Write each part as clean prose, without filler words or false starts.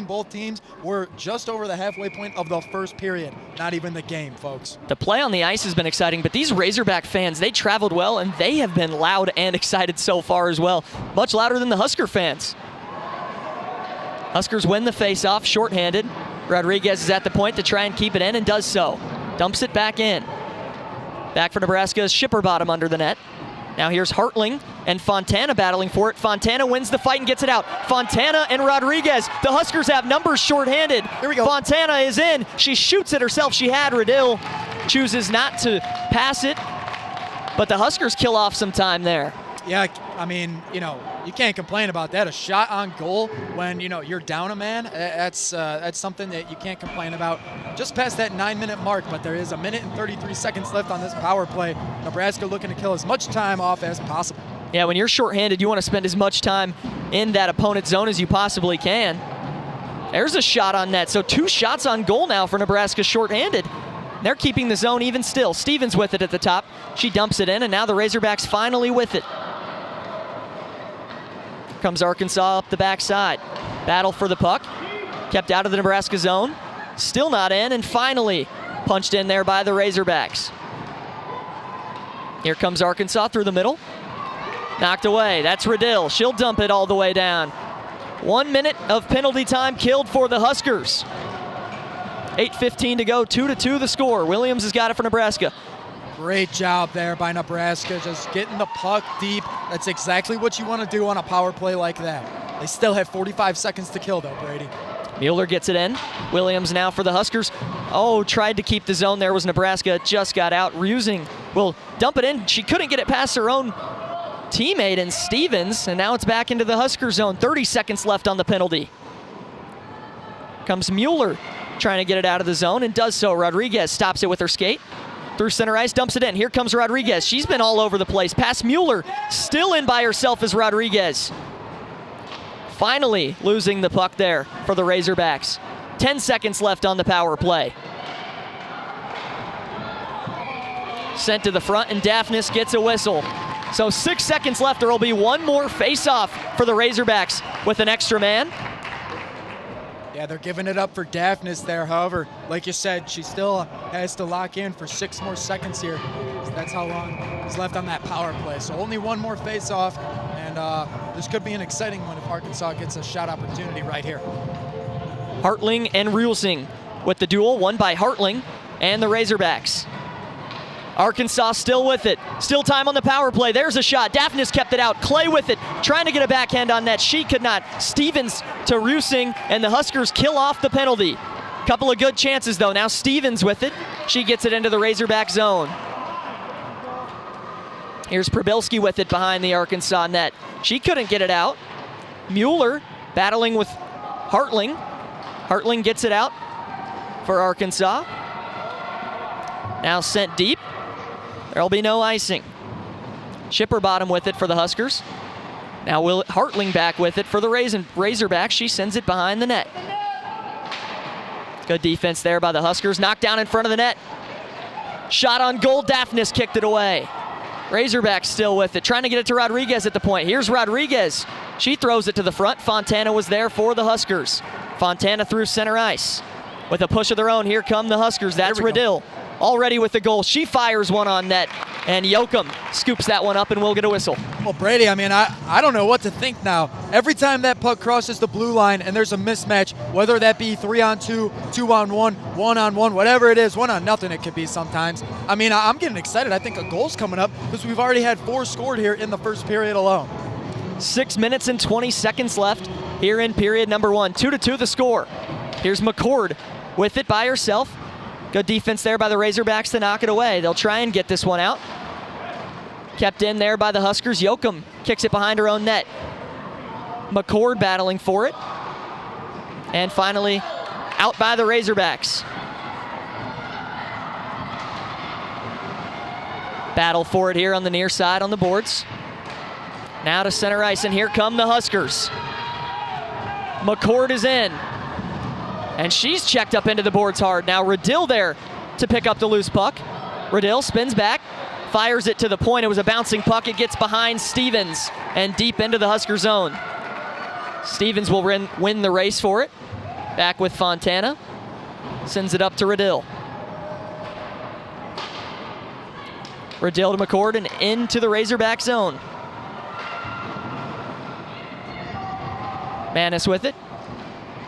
between both teams. We're just over the halfway point of the first period. Not even the game, folks. The play on the ice has been exciting, but these Razorback fans, they traveled well, and they have been loud and excited so far as well. Much louder than the Husker fans. Huskers win the face-off, shorthanded. Rodriguez is at the point to try and keep it in and does so. Dumps it back in. Back for Nebraska is Shipperbottom under the net. Now here's Hartling and Fontana battling for it. Fontana wins the fight and gets it out. Fontana and Rodriguez. The Huskers have numbers shorthanded. Here we go. Fontana is in. She shoots it herself. She had Riddell. Chooses not to pass it. But the Huskers kill off some time there. Yeah, I mean, you can't complain about that. A shot on goal when, you're down a man, that's something that you can't complain about. Just past that 9-minute mark, but there is a minute and 33 seconds left on this power play. Nebraska looking to kill as much time off as possible. Yeah, when you're shorthanded, you want to spend as much time in that opponent's zone as you possibly can. There's a shot on net. So 2 shots on goal now for Nebraska shorthanded. They're keeping the zone even still. Stevens with it at the top. She dumps it in, and now the Razorbacks finally with it. Comes Arkansas up the backside. Battle for the puck. Kept out of the Nebraska zone. Still not in, and finally punched in there by the Razorbacks. Here comes Arkansas through the middle. Knocked away. That's Riddell. She'll dump it all the way down. 1 minute of penalty time killed for the Huskers. 8:15 to go. 2-2 the score. Williams has got it for Nebraska. Great job there by Nebraska, just getting the puck deep. That's exactly what you want to do on a power play like that. They still have 45 seconds to kill, though, Brady. Mueller gets it in. Williams now for the Huskers. Oh, tried to keep the zone there was Nebraska. Just got out. Rusing will dump it in. She couldn't get it past her own teammate in Stevens, and now it's back into the Husker zone. 30 seconds left on the penalty. Comes Mueller trying to get it out of the zone, and does so. Rodriguez stops it with her skate. Through center ice, dumps it in. Here comes Rodriguez. She's been all over the place. Past Mueller, still in by herself as Rodriguez. Finally losing the puck there for the Razorbacks. 10 seconds left on the power play. Sent to the front, and Daphnis gets a whistle. So 6 seconds left. There will be one more face-off for the Razorbacks with an extra man. Yeah, they're giving it up for Daphnis there. However, like you said, she still has to lock in for 6 more seconds here. So that's how long is left on that power play. So only one more face-off, and this could be an exciting one if Arkansas gets a shot opportunity right here. Hartling and Rusing with the duel, won by Hartling and the Razorbacks. Arkansas still with it. Still time on the power play. There's a shot. Daphnis kept it out. Clay with it. Trying to get a backhand on net. She could not. Stevens to Rusing, and the Huskers kill off the penalty. Couple of good chances, though. Now Stevens with it. She gets it into the Razorback zone. Here's Przybylski with it behind the Arkansas net. She couldn't get it out. Mueller battling with Hartling. Hartling gets it out for Arkansas. Now sent deep. There'll be no icing. Shipperbottom with it for the Huskers. Now Hartling back with it for the Razorbacks. She sends it behind the net. Good defense there by the Huskers. Knocked down in front of the net. Shot on goal. Daphnis kicked it away. Razorbacks still with it. Trying to get it to Rodriguez at the point. Here's Rodriguez. She throws it to the front. Fontana was there for the Huskers. Fontana through center ice. With a push of their own, here come the Huskers. That's Riddell. Already with the goal. She fires one on net, and Yoakum scoops that one up, and we'll get a whistle. Well, Brady, I mean, I don't know what to think now. Every time that puck crosses the blue line and there's a mismatch, whether that be 3-on-2, 2-on-1, 1-on-1, whatever it is, 1-on-0 it could be sometimes. I mean, I'm getting excited. I think a goal's coming up because we've already had 4 scored here in the first period alone. 6 minutes and 20 seconds left here in period number 1. 2-2 the score. Here's McCord with it by herself. Good defense there by the Razorbacks to knock it away. They'll try and get this one out. Kept in there by the Huskers. Yoakum kicks it behind her own net. McCord battling for it. And finally, out by the Razorbacks. Battle for it here on the near side on the boards. Now to center ice, and here come the Huskers. McCord is in. And she's checked up into the boards hard. Now Riddell there to pick up the loose puck. Riddell spins back, fires it to the point. It was a bouncing puck. It gets behind Stevens and deep into the Husker zone. Stevens will win the race for it. Back with Fontana. Sends it up to Radill. Radill to McCord and into the Razorback zone. Manis with it.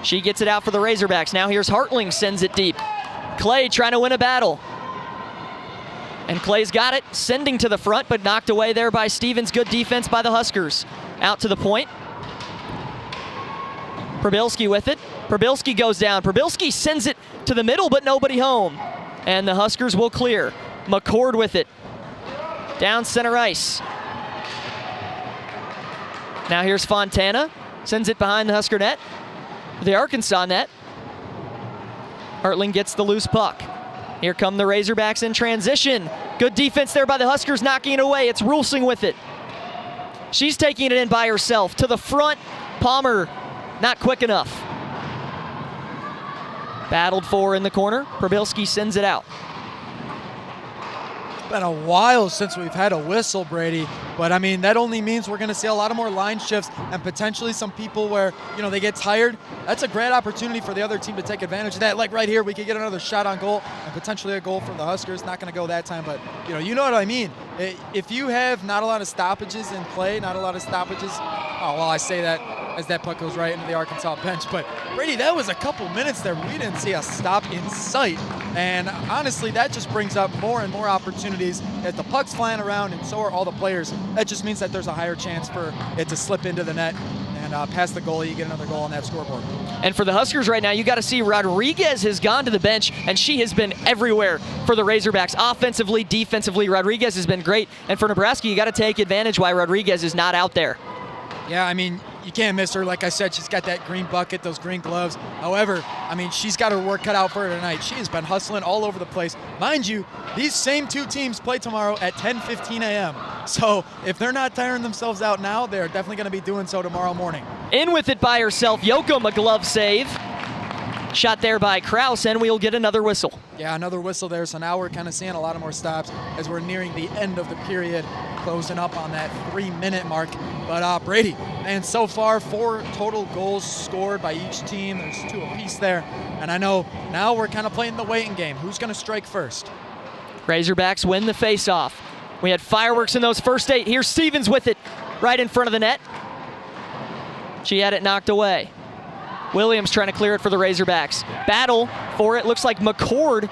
She gets it out for the Razorbacks. Now here's Hartling, sends it deep. Clay trying to win a battle. And Clay's got it, sending to the front, but knocked away there by Stevens. Good defense by the Huskers. Out to the point. Probilski with it. Probilski goes down. Probilski sends it to the middle, but nobody home. And the Huskers will clear. McCord with it. Down center ice. Now here's Fontana. Sends it behind the Husker net. The Arkansas net. Hartling gets the loose puck. Here come the Razorbacks in transition. Good defense there by the Huskers, knocking it away. It's Rulsing with it. She's taking it in by herself. To the front. Palmer not quick enough. Battled for in the corner. Probilski sends it out. It's been a while since we've had a whistle, Brady, but I mean, that only means we're going to see a lot of more line shifts and potentially some people where, they get tired. That's a great opportunity for the other team to take advantage of that. Like right here, we could get another shot on goal and potentially a goal for the Huskers. Not going to go that time, but you know what I mean. If you have not a lot of stoppages in play, not a lot of stoppages, I say that as that puck goes right into the Arkansas bench. But Brady, that was a couple minutes there. We didn't see a stop in sight. And honestly, that just brings up more and more opportunities as the puck's flying around and so are all the players. That just means that there's a higher chance for it to slip into the net and past the goalie, you get another goal on that scoreboard. And for the Huskers right now, you got to see Rodriguez has gone to the bench, and she has been everywhere for the Razorbacks. Offensively, defensively, Rodriguez has been great. And for Nebraska, you got to take advantage why Rodriguez is not out there. Yeah, I mean, you can't miss her. Like I said, she's got that green bucket, those green gloves. However, I mean, she's got her work cut out for her tonight. She has been hustling all over the place. Mind you, these same two teams play tomorrow at 10:15 a.m. So if they're not tiring themselves out now, they're definitely going to be doing so tomorrow morning. In with it by herself, Yoakum, a glove save. Shot there by Kraus, and we'll get another whistle. Yeah, another whistle there. So now we're kind of seeing a lot of more stops as we're nearing the end of the period, closing up on that 3-minute mark. But Brady, man, so far 4 total goals scored by each team. There's 2 apiece there. And I know now we're kind of playing the waiting game. Who's going to strike first? Razorbacks win the faceoff. We had fireworks in those first 8. Here's Stevens with it right in front of the net. She had it knocked away. Williams trying to clear it for the Razorbacks. Battle for it. Looks like McCord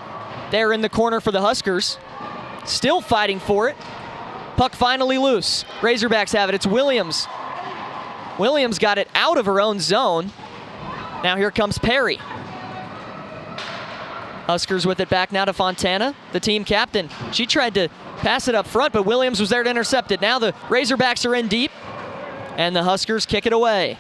there in the corner for the Huskers. Still fighting for it. Puck finally loose. Razorbacks have it. It's Williams. Williams got it out of her own zone. Now here comes Perry. Huskers with it back now to Fontana, the team captain. She tried to pass it up front, but Williams was there to intercept it. Now the Razorbacks are in deep, and the Huskers kick it away.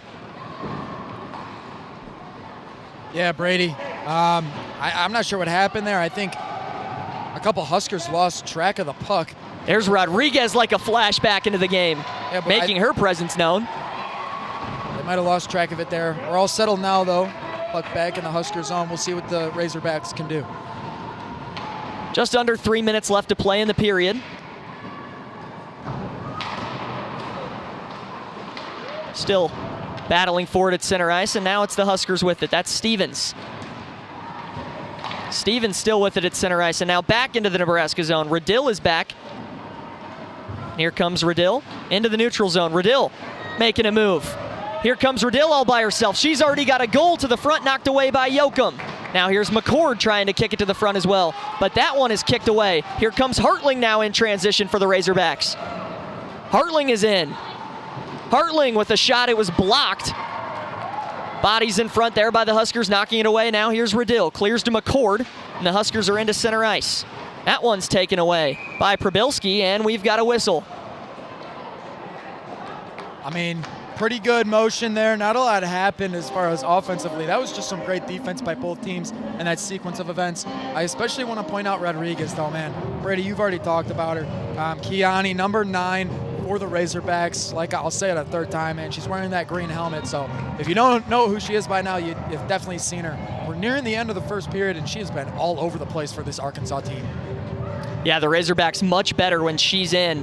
Yeah, Brady. I'm not sure what happened there. I think a couple Huskers lost track of the puck. There's Rodriguez like a flash back into the game, making her presence known. They might have lost track of it there. We're all settled now, though. Puck back in the Husker zone. We'll see what the Razorbacks can do. Just under 3 minutes left to play in the period. Still battling for it at center ice, and now it's the Huskers with it. That's Stevens. Stevens still with it at center ice, and now back into the Nebraska zone. Radill is back. Here comes Radill into the neutral zone. Radill making a move. Here comes Radill all by herself. She's already got a goal to the front, knocked away by Yoakum. Now here's McCord trying to kick it to the front as well, but that one is kicked away. Here comes Hartling now in transition for the Razorbacks. Hartling is in. Hartling with a shot, it was blocked. Bodies in front there by the Huskers, knocking it away. Now here's Radill, clears to McCord, and the Huskers are into center ice. That one's taken away by Probilski, and we've got a whistle. I mean, pretty good motion there. Not a lot happened as far as offensively. That was just some great defense by both teams in that sequence of events. I especially want to point out Rodriguez, though, man. Brady, you've already talked about her. Kiani, number 9 for the Razorbacks. Like I'll say it a third time, man. She's wearing that green helmet. So if you don't know who she is by now, you've definitely seen her. We're nearing the end of the first period, and she has been all over the place for this Arkansas team. Yeah, the Razorbacks much better when she's in.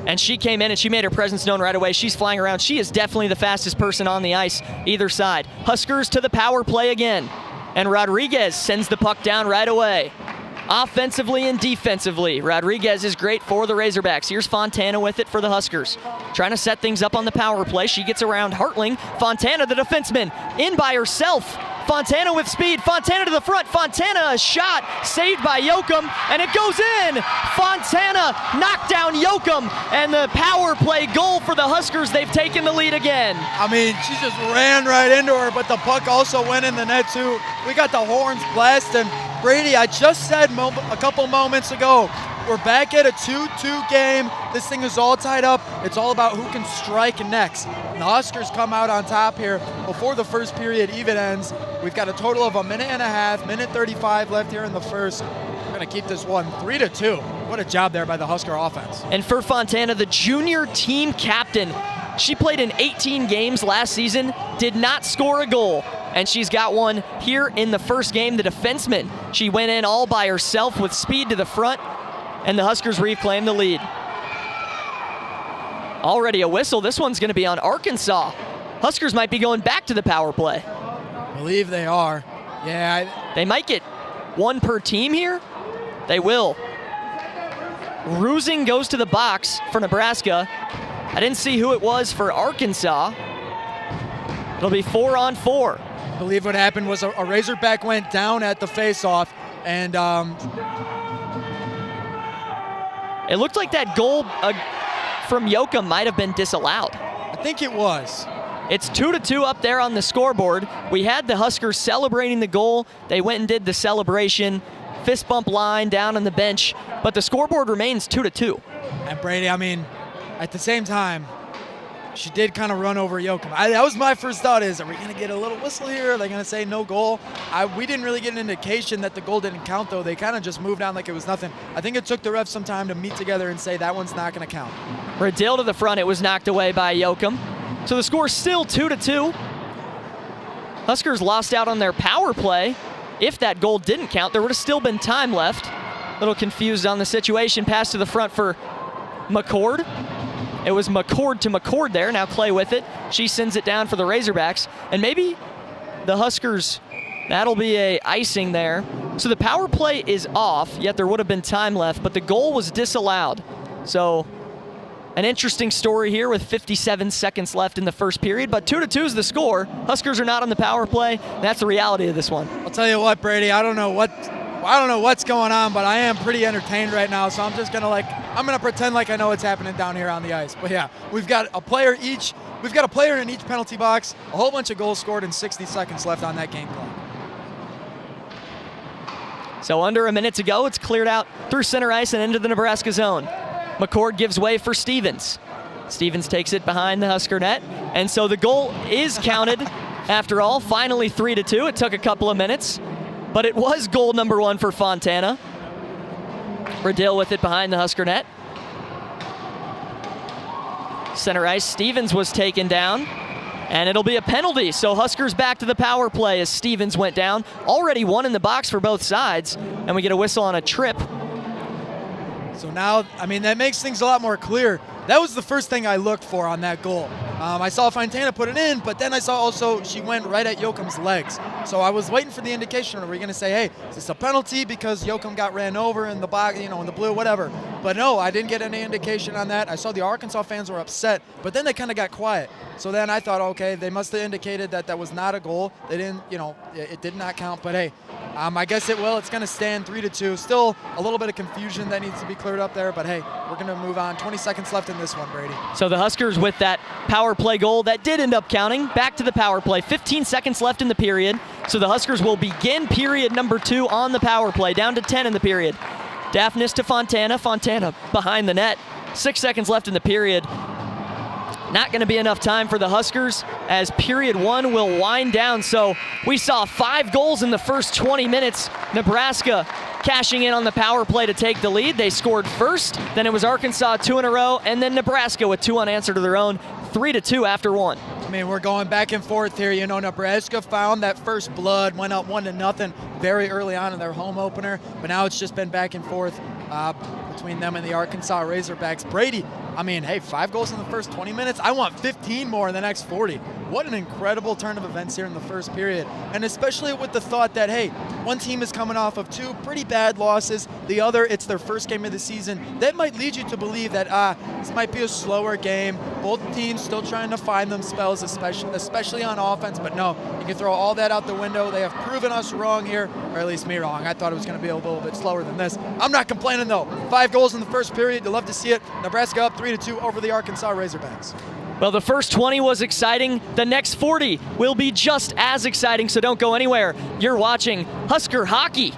And she came in and she made her presence known right away. She's flying around. She is definitely the fastest person on the ice, either side. Huskers to the power play again. And Rodriguez sends the puck down right away. Offensively and defensively, Rodriguez is great for the Razorbacks. Here's Fontana with it for the Huskers. Trying to set things up on the power play. She gets around Hartling. Fontana, the defenseman, in by herself. Fontana with speed. Fontana to the front. Fontana, a shot saved by Yoakum, and it goes in. Fontana knocked down Yoakum, and the power play goal for the Huskers. They've taken the lead again. I mean, she just ran right into her, but the puck also went in the net too. We got the horns blasting. Brady, I just said a couple moments ago, we're back at a 2-2 game. This thing is all tied up. It's all about who can strike next. And the Huskers come out on top here before the first period even ends. We've got a total of a minute and a half, minute 35 left here in the first. We're going to keep this one 3-2. What a job there by the Husker offense. And for Fontana, the junior team captain, she played in 18 games last season, did not score a goal. And she's got one here in the first game. The defenseman, she went in all by herself with speed to the front, and the Huskers reclaim the lead. Already a whistle. This one's going to be on Arkansas. Huskers might be going back to the power play. I believe they are. Yeah. They might get one per team here. They will. Rusing goes to the box for Nebraska. I didn't see who it was for Arkansas. It'll be 4-on-4. I believe what happened was a Razorback went down at the face-off, and it looked like that goal from Yoakum might have been disallowed. I think it was. It's 2-2 up there on the scoreboard. We had the Huskers celebrating the goal. They went and did the celebration, fist bump line down on the bench, but the scoreboard remains 2-2. And Brady, I mean, at the same time, she did kind of run over Yoakum. That was my first thought is, are we going to get a little whistle here? Are they going to say no goal? We didn't really get an indication that the goal didn't count, though. They kind of just moved on like it was nothing. I think it took the refs some time to meet together and say that one's not going to count. Riddell to the front. It was knocked away by Yoakum. So the score's still 2-2. Huskers lost out on their power play. If that goal didn't count, there would have still been time left. A little confused on the situation. Pass to the front for McCord. It was McCord to McCord there. Now Clay with it. She sends it down for the Razorbacks. And maybe the Huskers, that'll be a icing there. So the power play is off, yet there would have been time left, but the goal was disallowed. So an interesting story here with 57 seconds left in the first period, but 2-2 is the score. Huskers are not on the power play. That's the reality of this one. I'll tell you what, Brady, I don't know what's going on, but I am pretty entertained right now, so I'm just going to pretend like I know what's happening down here on the ice. But yeah, we've got a player in each penalty box, a whole bunch of goals scored, and 60 seconds left on that game clock. So under a minute to go, it's cleared out through center ice and into the Nebraska zone. McCord gives way for Stevens. Stevens takes it behind the Husker net, and so the goal is counted after all. Finally 3-2. It took a couple of minutes, but it was goal number 1 for Fontana. Riddell with it behind the Husker net. Center ice, Stevens was taken down, and it'll be a penalty. So Huskers back to the power play as Stevens went down. Already one in the box for both sides, and we get a whistle on a trip. So now, I mean, that makes things a lot more clear. That was the first thing I looked for on that goal. I saw Fontana put it in, but then I saw also she went right at Yoakum's legs. So I was waiting for the indication. Are we going to say, hey, is this a penalty because Yoakum got ran over in the box, in the blue, whatever. But no, I didn't get any indication on that. I saw the Arkansas fans were upset, but then they kind of got quiet. So then I thought, okay, they must have indicated that that was not a goal. They didn't, it did not count. But hey, I guess it will. It's going to stand 3-2. Still a little bit of confusion that needs to be cleared up there. But hey, we're going to move on. 20 seconds left in this one, Brady. So the Huskers with that power play goal that did end up counting. Back to the power play. 15 seconds left in the period. So the Huskers will begin period number 2 on the power play. Down to 10 in the period. Daphnis to Fontana. Fontana behind the net. 6 seconds left in the period. Not going to be enough time for the Huskers as period 1 will wind down. So we saw 5 goals in the first 20 minutes. Nebraska cashing in on the power play to take the lead. They scored first, then it was Arkansas 2 in a row, and then Nebraska with 2 unanswered of their own, 3-2 after 1. I mean, we're going back and forth here. Nebraska found that first blood, went up 1-0 very early on in their home opener, but now it's just been back and forth. between them and the Arkansas Razorbacks. Brady, I mean, hey, 5 goals in the first 20 minutes. I want 15 more in the next 40. What an incredible turn of events here in the first period. And especially with the thought that, hey, one team is coming off of 2 pretty bad losses. The other, it's their first game of the season. That might lead you to believe that, this might be a slower game. Both teams still trying to find them spells, especially on offense. But no, you can throw all that out the window. They have proven us wrong here, or at least me wrong. I thought it was going to be a little bit slower than this. I'm not complaining, though. 5 goals in the first period. You love to see it. Nebraska up 3-2 over the Arkansas Razorbacks. Well, the first 20 was exciting. The next 40 will be just as exciting, so don't go anywhere. You're watching Husker Hockey.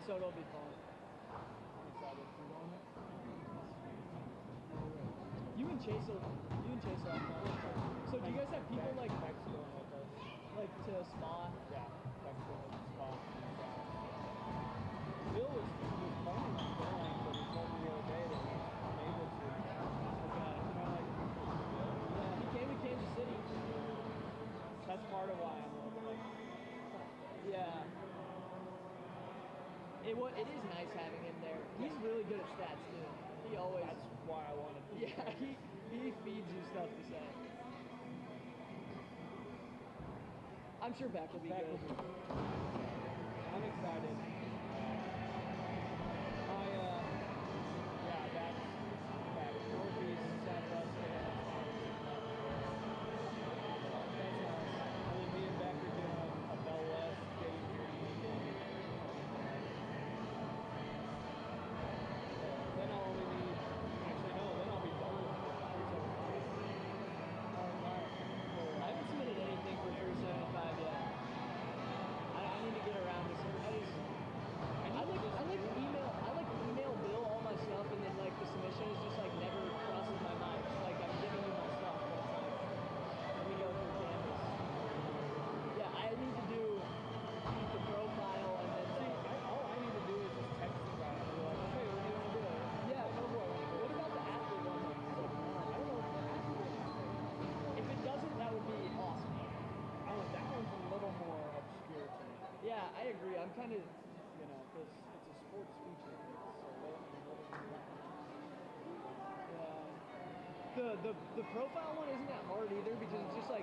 Minnesota will be fun. I'm excited. You and Chase will have fun. So do you guys have people like to Spa? Yeah, Spa. Bill was planning on going, but he told me the other day that he's unable to. Yeah, he came to Kansas City. That's part of why I'm like. Yeah. It is nice having him there. He's really good at stats too. He always. That's why I wanted to. Yeah, he feeds you stuff to say. I'm sure Beck will be good. I'm excited. That's Northeast, Nebraska. And then me and Beck are doing a Bell West game here in the game. Then I'll only need, actually no, then I'll be done with I haven't submitted anything for 375 yet. I need to get around to some. I like email Bill all my stuff, and then like the submission is just like never crosses my mind. It's like I'm giving you my stuff, but it's like let me go through Canvas. Yeah, I need to do the profile and then all I need to do is just text the guy and be like, hey, what do you want to do? yeah. What about the athlete one? I don't know if the athlete. If it doesn't, that would be awesome. That one's a little more obscure to me. Yeah, I agree. I'm kind of. Because it's a sports feature. The profile one isn't that hard either because it's just like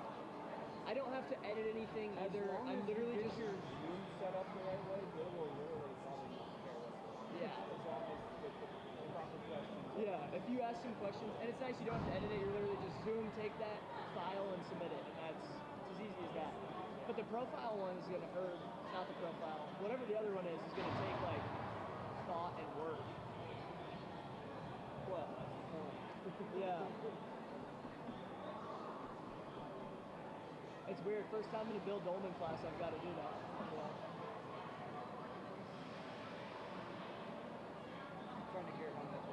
I don't have to edit anything either. I'm literally just your Zoom set up the right way. Bill will literally probably not care what it is. yeah. As long as with the proper questions. Yeah, if you ask some questions, and it's nice you don't have to edit it. You're literally just Zoom, take that file, and submit it, and it's as easy as that. But the profile one is gonna hurt. Not the profile. Whatever the other one is gonna take like thought and work. Well, Yeah. It's weird. First time in a Bill Dolman class, I've got to do that. Yeah. I'm trying to hear how much.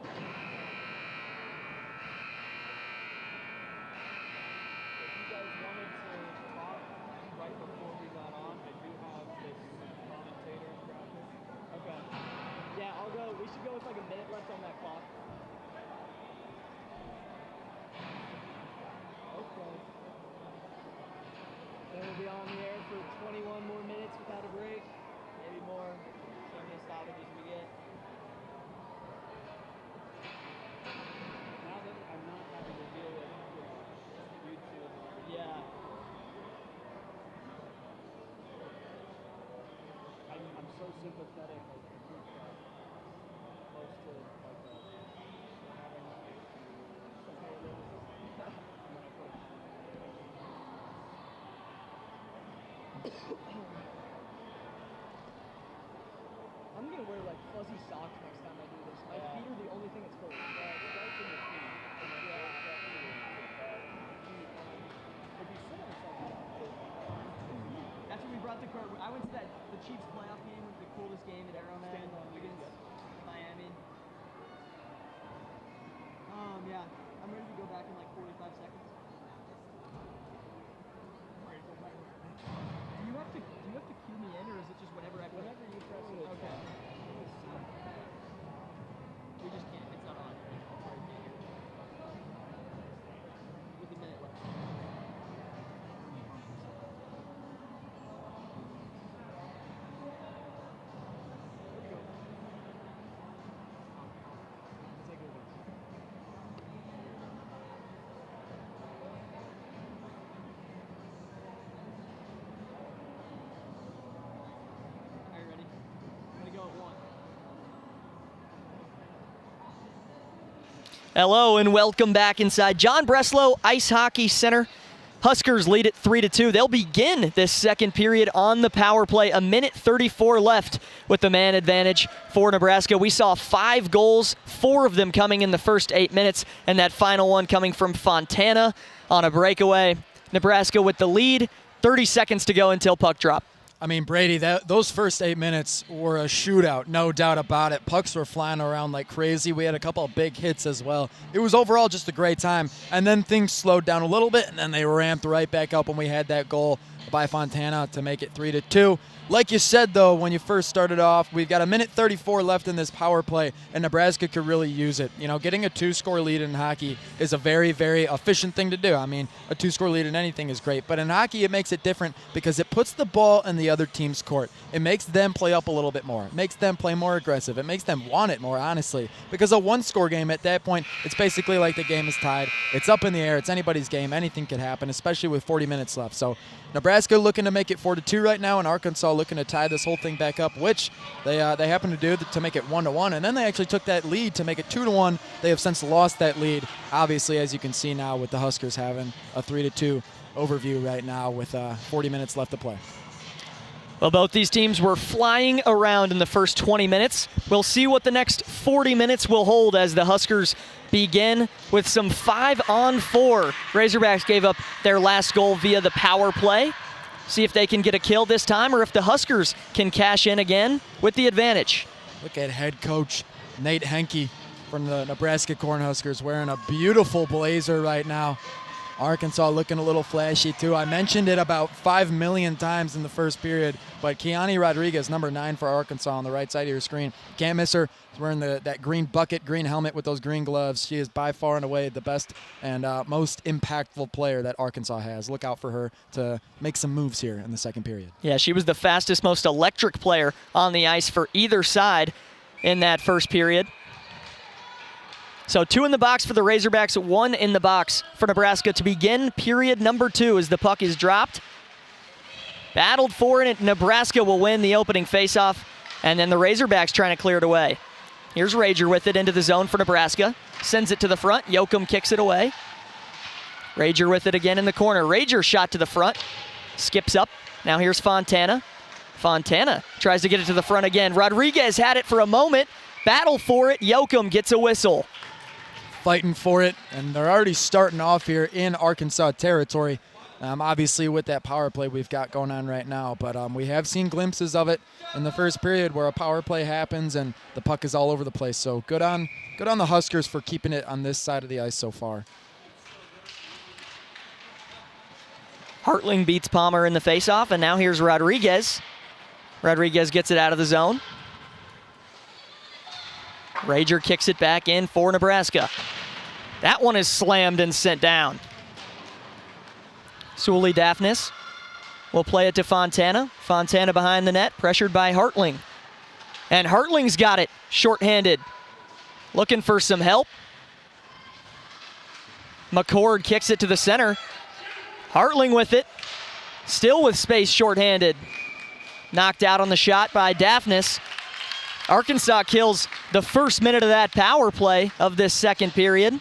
If you guys wanted to talk right before we got on, I do have this commentator's graphic. Okay. Yeah, I'll go. We should go with like a minute left on that clock. Okay. Then we'll be on the air for 21 more minutes without a break. Maybe more. So many stoppages we get. Now that I'm not having to deal with YouTube. Yeah. I'm so sympathetic. Close to like having I'm gonna wear like fuzzy socks next time I do this. My feet are the only thing that's cold. It starts in your feet. If you sit on something, That's when we brought the car. I went to the Chiefs playoff game, the coolest game at Arrowhead Stand on against Miami. Yeah, I'm ready to go back in like 45 seconds. Do you have to cue me in, or is it just whenever I whenever you press it. Okay. We just can't. It's not on. With a minute left. Take over. Are you ready? I'm gonna go at 1. Hello and welcome back inside John Breslow Ice Hockey Center. Huskers lead it 3-2. They'll begin this second period on the power play. A minute 34 left with the man advantage for Nebraska. We saw 5 goals, 4 of them coming in the first 8 minutes, and that final one coming from Fontana on a breakaway. Nebraska with the lead, 30 seconds to go until puck drop. I mean, Brady, those first 8 minutes were a shootout, no doubt about it. Pucks were flying around like crazy. We had a couple of big hits as well. It was overall just a great time. And then things slowed down a little bit, and then they ramped right back up when we had that goal by Fontana to make it 3-2. Like you said, though, when you first started off, we've got 1:34 left in this power play, and Nebraska could really use it. You know, getting a 2-score lead in hockey is a very, very efficient thing to do. I mean, a 2-score lead in anything is great, but in hockey it makes it different because it puts the ball in the other team's court. It makes them play up a little bit more. It makes them play more aggressive. It makes them want it more, honestly, because a 1-score game at that point, it's basically like the game is tied. It's up in the air. It's anybody's game. Anything could happen, especially with 40 minutes left. So Nebraska looking to make it 4-2 right now, and Arkansas looking to tie this whole thing back up, which they happen to do to make it 1-1, and then they actually took that lead to make it 2-1. They have since lost that lead, obviously, as you can see now with the Huskers having a 3-2 overview right now with 40 minutes left to play. Well, both these teams were flying around in the first 20 minutes. We'll see what the next 40 minutes will hold as the Huskers begin with some 5-on-4. Razorbacks gave up their last goal via the power play. See if they can get a kill this time or if the Huskers can cash in again with the advantage. Look at head coach Nate Henke from the Nebraska Cornhuskers wearing a beautiful blazer right now. Arkansas looking a little flashy too. I mentioned it about 5 million times in the first period, but Keani Rodriguez, number 9 for Arkansas on the right side of your screen. Can't miss her. She's wearing that green bucket, green helmet with those green gloves. She is by far and away the best and most impactful player that Arkansas has. Look out for her to make some moves here in the second period. Yeah, she was the fastest, most electric player on the ice for either side in that first period. So 2 in the box for the Razorbacks, 1 in the box for Nebraska to begin period number 2 as the puck is dropped. Battled for it. Nebraska will win the opening faceoff, and then the Razorbacks trying to clear it away. Here's Rager with it into the zone for Nebraska. Sends it to the front. Yoakum kicks it away. Rager with it again in the corner. Rager shot to the front. Skips up. Now here's Fontana. Fontana tries to get it to the front again. Rodriguez had it for a moment. Battle for it. Yoakum gets a whistle. Fighting for it, and they're already starting off here in Arkansas territory. Obviously with that power play we've got going on right now, but we have seen glimpses of it in the first period where a power play happens and the puck is all over the place. So good on the Huskers for keeping it on this side of the ice so far. Hartling beats Palmer in the faceoff, and now here's Rodriguez. Rodriguez gets it out of the zone. Rager kicks it back in for Nebraska. That one is slammed and sent down. Sully Daphnis will play it to Fontana. Fontana behind the net, pressured by Hartling. And Hartling's got it, shorthanded. Looking for some help. McCord kicks it to the center. Hartling with it, still with space, shorthanded. Knocked out on the shot by Daphnis. Arkansas kills the first minute of that power play of this second period.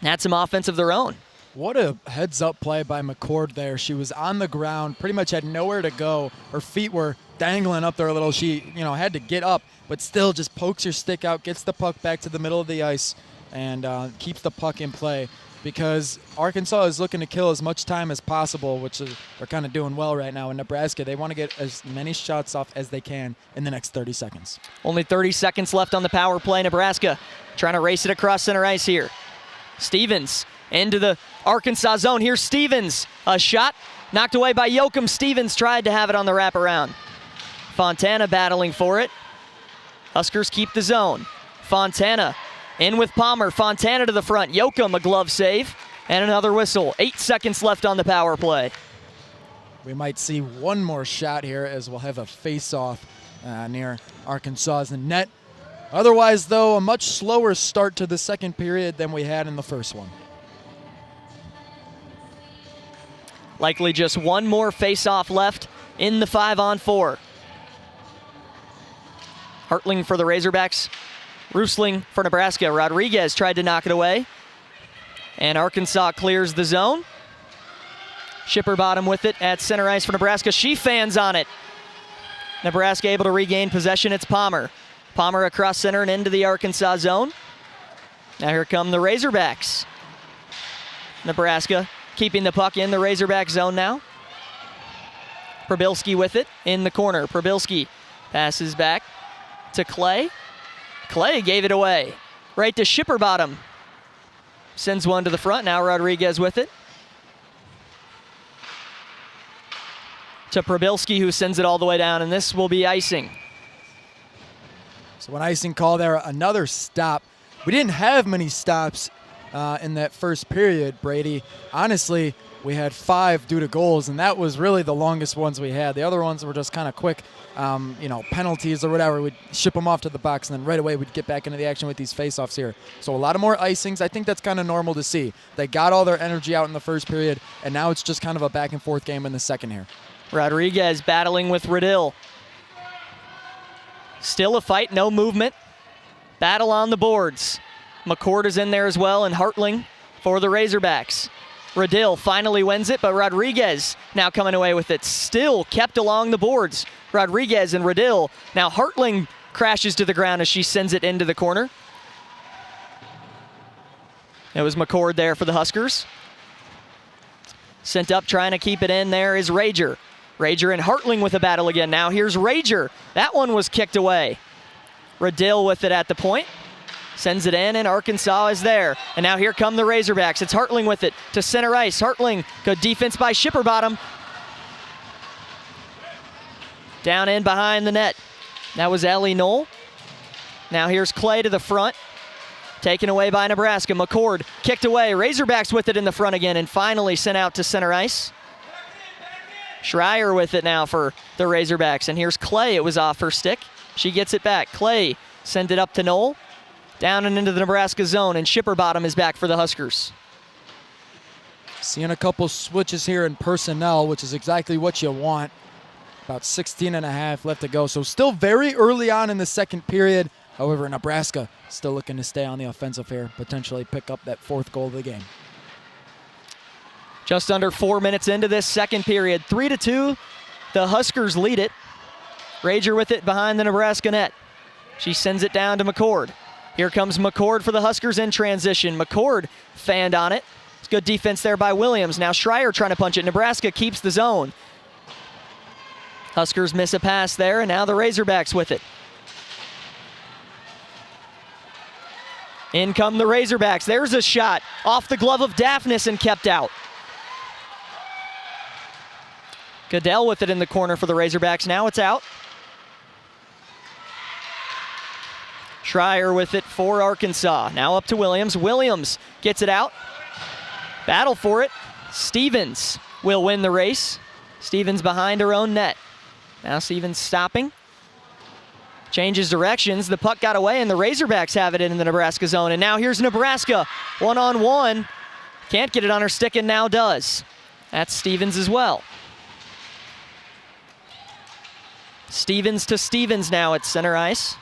Had some offense of their own. What a heads-up play by McCord there. She was on the ground, pretty much had nowhere to go. Her feet were dangling up there a little. She, had to get up, but still just pokes her stick out, gets the puck back to the middle of the ice, and keeps the puck in play. Because Arkansas is looking to kill as much time as possible, which they're kind of doing well right now. In Nebraska, they want to get as many shots off as they can in the next 30 seconds. Only 30 seconds left on the power play. Nebraska trying to race it across center ice here. Stevens into the Arkansas zone. Here's Stevens. A shot knocked away by Yoakum. Stevens tried to have it on the wraparound. Fontana battling for it. Huskers keep the zone. Fontana in with Palmer. Fontana to the front. Yoakum, a glove save, and another whistle. 8 seconds left on the power play. We might see one more shot here as we'll have a face-off near Arkansas's net. Otherwise, though, a much slower start to the second period than we had in the first one. Likely just one more face-off left in the 5-on-4. Hartling for the Razorbacks. Rusling for Nebraska. Rodriguez tried to knock it away. And Arkansas clears the zone. Shipperbottom with it at center ice for Nebraska. She fans on it. Nebraska able to regain possession. It's Palmer. Palmer across center and into the Arkansas zone. Now here come the Razorbacks. Nebraska keeping the puck in the Razorback zone now. Probilski with it in the corner. Probilski passes back to Clay. Clay gave it away. Right to Shipperbottom. Sends one to the front. Now Rodriguez with it. To Probilski, who sends it all the way down, and this will be icing. So an icing call there, another stop. We didn't have many stops in that first period, Brady. Honestly, we had 5 due to goals, and that was really the longest ones we had. The other ones were just kind of quick, penalties or whatever. We'd ship them off to the box, and then right away we'd get back into the action with these face-offs here. So a lot of more icings. I think that's kind of normal to see. They got all their energy out in the first period, and now it's just kind of a back-and-forth game in the second here. Rodriguez battling with Riddle. Still a fight, no movement. Battle on the boards. McCord is in there as well, and Hartling for the Razorbacks. Riddle finally wins it, but Rodriguez now coming away with it. Still kept along the boards. Rodriguez and Riddle. Now Hartling crashes to the ground as she sends it into the corner. It was McCord there for the Huskers. Sent up, trying to keep it in there is Rager. Rager and Hartling with a battle again. Now here's Rager. That one was kicked away. Riddle with it at the point. Sends it in, and Arkansas is there. And now here come the Razorbacks. It's Hartling with it to center ice. Hartling, good defense by Shipperbottom. Down in behind the net. That was Ellie Knoll. Now here's Clay to the front. Taken away by Nebraska. McCord kicked away. Razorbacks with it in the front again, and finally sent out to center ice. Schreier with it now for the Razorbacks. And here's Clay. It was off her stick. She gets it back. Clay sends it up to Knoll. Down and into the Nebraska zone, and Shipperbottom is back for the Huskers. Seeing a couple switches here in personnel, which is exactly what you want. About 16 and a half left to go. So still very early on in the second period. However, Nebraska still looking to stay on the offensive here, potentially pick up that 4th goal of the game. Just under 4 minutes into this second period. 3-2, the Huskers lead it. Rager with it behind the Nebraska net. She sends it down to McCord. Here comes McCord for the Huskers in transition. McCord fanned on it. It's good defense there by Williams. Now Schreier trying to punch it. Nebraska keeps the zone. Huskers miss a pass there, and now the Razorbacks with it. In come the Razorbacks. There's a shot off the glove of Daphnis and kept out. Goodell with it in the corner for the Razorbacks. Now it's out. Schreier with it for Arkansas. Now up to Williams. Williams gets it out. Battle for it. Stevens will win the race. Stevens behind her own net. Now Stevens stopping. Changes directions. The puck got away, and the Razorbacks have it in the Nebraska zone. And now here's Nebraska. 1-on-1. Can't get it on her stick, and now does. That's Stevens as well. Stevens to Stevens now at center ice.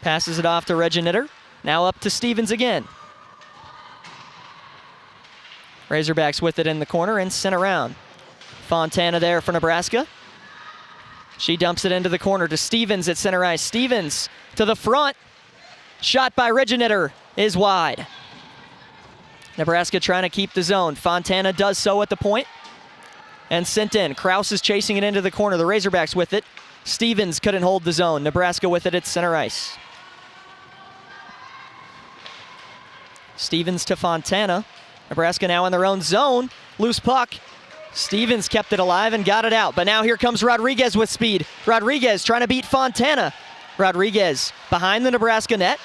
Passes it off to Reginitter. Now up to Stevens again. Razorbacks with it in the corner and sent around. Fontana there for Nebraska. She dumps it into the corner to Stevens at center ice. Stevens to the front. Shot by Reginitter is wide. Nebraska trying to keep the zone. Fontana does so at the point and sent in. Kraus is chasing it into the corner. The Razorbacks with it. Stevens couldn't hold the zone. Nebraska with it at center ice. Stevens to Fontana. Nebraska now in their own zone. Loose puck. Stevens kept it alive and got it out. But now here comes Rodriguez with speed. Rodriguez trying to beat Fontana. Rodriguez behind the Nebraska net.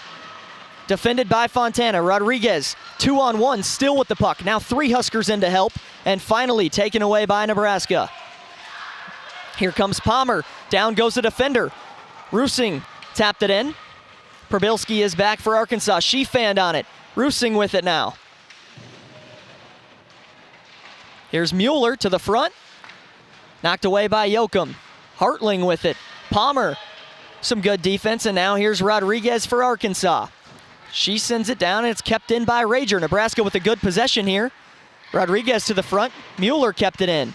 Defended by Fontana. Rodriguez 2-on-1 still with the puck. Now 3 Huskers in to help. And finally taken away by Nebraska. Here comes Palmer. Down goes the defender. Rusing tapped it in. Probilski is back for Arkansas. She fanned on it. Rusing with it now. Here's Mueller to the front. Knocked away by Yoakum. Hartling with it. Palmer. Some good defense, and now here's Rodriguez for Arkansas. She sends it down, and it's kept in by Rager. Nebraska with a good possession here. Rodriguez to the front. Mueller kept it in.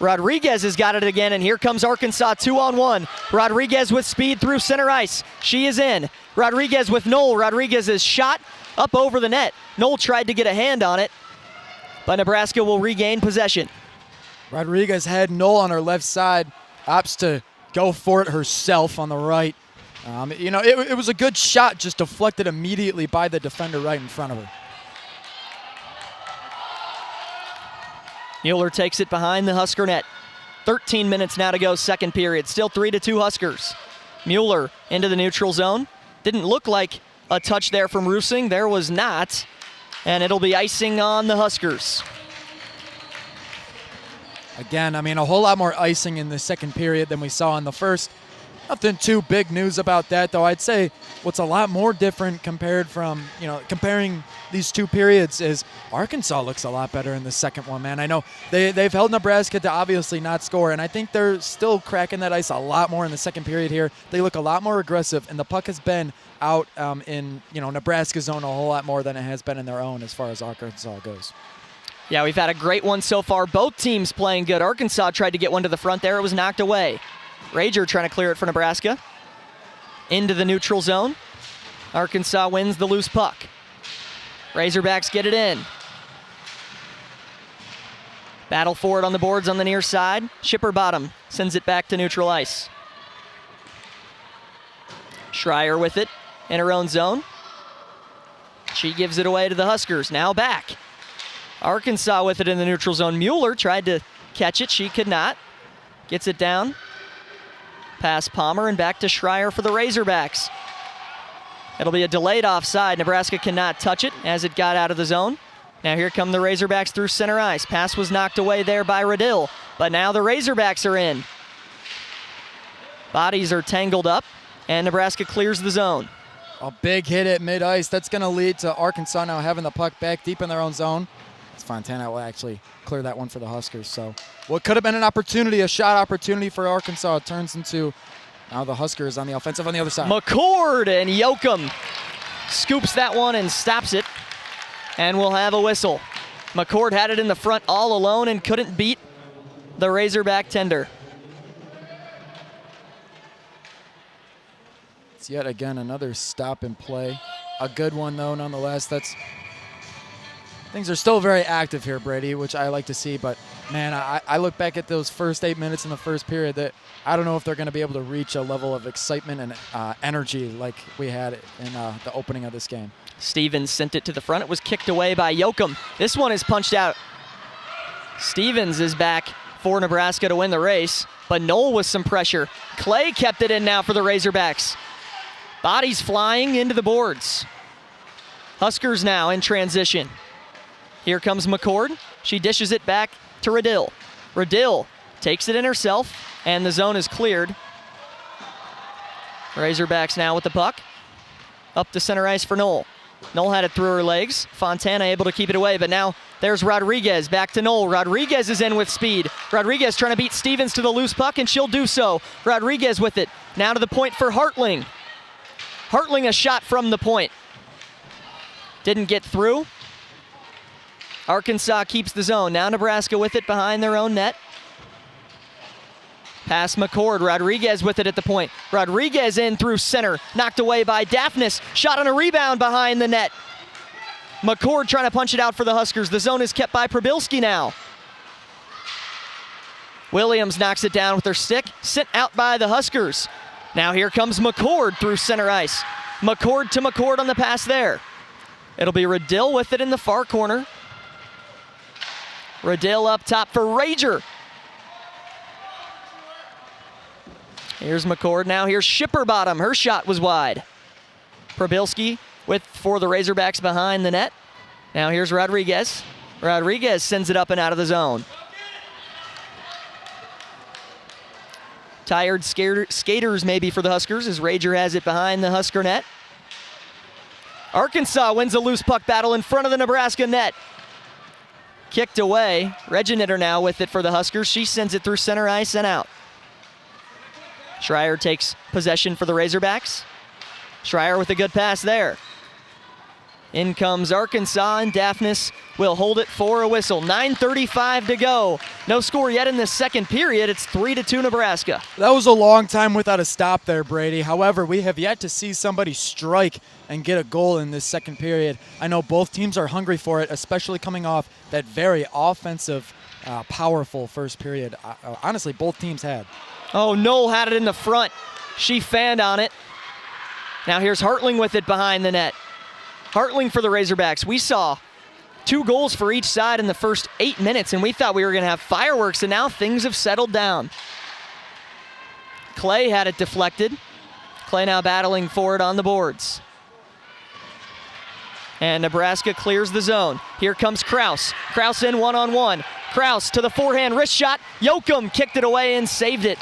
Rodriguez has got it again, and here comes Arkansas 2-on-1. Rodriguez with speed through center ice. She is in. Rodriguez with Knoll. Rodriguez's shot up over the net. Knoll tried to get a hand on it. but Nebraska will regain possession. Rodriguez had Knoll on her left side, opts to go for it herself on the right. It was a good shot, just deflected immediately by the defender right in front of her. Mueller takes it behind the Husker net. 13 minutes now to go, second period. Still 3-2 Huskers. Mueller into the neutral zone. Didn't look like a touch there from Rusing. There was not. And it'll be icing on the Huskers. Again, a whole lot more icing in the second period than we saw in the first. Nothing too big news about that, though. I'd say what's a lot more different comparing these two periods is Arkansas looks a lot better in the second one, man. I know they've held Nebraska to obviously not score, and I think they're still cracking that ice a lot more in the second period here. They look a lot more aggressive, and the puck has been out in Nebraska's zone a whole lot more than it has been in their own as far as Arkansas goes. Yeah, we've had a great one so far. Both teams playing good. Arkansas tried to get one to the front there. It was knocked away. Rager trying to clear it for Nebraska. Into the neutral zone. Arkansas wins the loose puck. Razorbacks get it in. Battle for it on the boards on the near side. Shipper bottom sends it back to neutral ice. Schreier with it in her own zone. She gives it away to the Huskers. Now back. Arkansas with it in the neutral zone. Mueller tried to catch it. She could not. Gets it down. Past Palmer and back to Schreier for the Razorbacks. It'll be a delayed offside. Nebraska cannot touch it as it got out of the zone. Now here come the Razorbacks through center ice. Pass was knocked away there by Radill, but now the Razorbacks are in. Bodies are tangled up, and Nebraska clears the zone. A big hit at mid-ice. That's going to lead to Arkansas now having the puck back deep in their own zone. Fontana will actually clear that one for the Huskers. So what could have been an opportunity, a shot opportunity for Arkansas, turns into now the Huskers on the offensive on the other side. McCord and Yoakum scoops that one and stops it. And we'll have a whistle. McCord had it in the front all alone and couldn't beat the Razorback tender. It's yet again another stop and play. A good one, though, nonetheless. Things are still very active here, Brady, which I like to see. But, man, I look back at those first 8 minutes in the first period that I don't know if they're going to be able to reach a level of excitement and energy like we had in the opening of this game. Stevens sent it to the front. It was kicked away by Yoakum. This one is punched out. Stevens is back for Nebraska to win the race, but Knoll with some pressure. Clay kept it in now for the Razorbacks. Bodies flying into the boards. Huskers now in transition. Here comes McCord. She dishes it back to Radill. Radill takes it in herself, and the zone is cleared. Razorbacks now with the puck. Up to center ice for Knoll. Knoll had it through her legs. Fontana able to keep it away, but now there's Rodriguez back to Knoll. Rodriguez is in with speed. Rodriguez trying to beat Stevens to the loose puck, and she'll do so. Rodriguez with it. Now to the point for Hartling. Hartling a shot from the point. Didn't get through. Arkansas keeps the zone. Now Nebraska with it behind their own net. Pass McCord. Rodriguez with it at the point. Rodriguez in through center. Knocked away by Daphnis. Shot on a rebound behind the net. McCord trying to punch it out for the Huskers. The zone is kept by Probilski now. Williams knocks it down with her stick. Sent out by the Huskers. Now here comes McCord through center ice. McCord to McCord on the pass there. It'll be Radill with it in the far corner. Radill up top for Rager. Here's McCord. Now here's Shipper bottom. Her shot was wide. Probilski for the Razorbacks behind the net. Now here's Rodriguez. Rodriguez sends it up and out of the zone. Tired skaters maybe for the Huskers as Rager has it behind the Husker net. Arkansas wins a loose puck battle in front of the Nebraska net. Kicked away. Regeniter now with it for the Huskers. She sends it through center ice and out. Schreier takes possession for the Razorbacks. Schreier with a good pass there. In comes Arkansas, and Daphnis will hold it for a whistle. 9:35 to go. No score yet in this second period. It's 3-2 Nebraska. That was a long time without a stop there, Brady. However, we have yet to see somebody strike and get a goal in this second period. I know both teams are hungry for it, especially coming off that very offensive, powerful first period. Honestly, both teams had. Oh, Knoll had it in the front. She fanned on it. Now here's Hartling with it behind the net. Hartling for the Razorbacks. We saw 2 goals for each side in the first 8 minutes, and we thought we were going to have fireworks, and now things have settled down. Clay had it deflected. Clay now battling for it on the boards. And Nebraska clears the zone. Here comes Kraus. Kraus in one-on-one. Kraus to the forehand wrist shot. Yoakum kicked it away and saved it.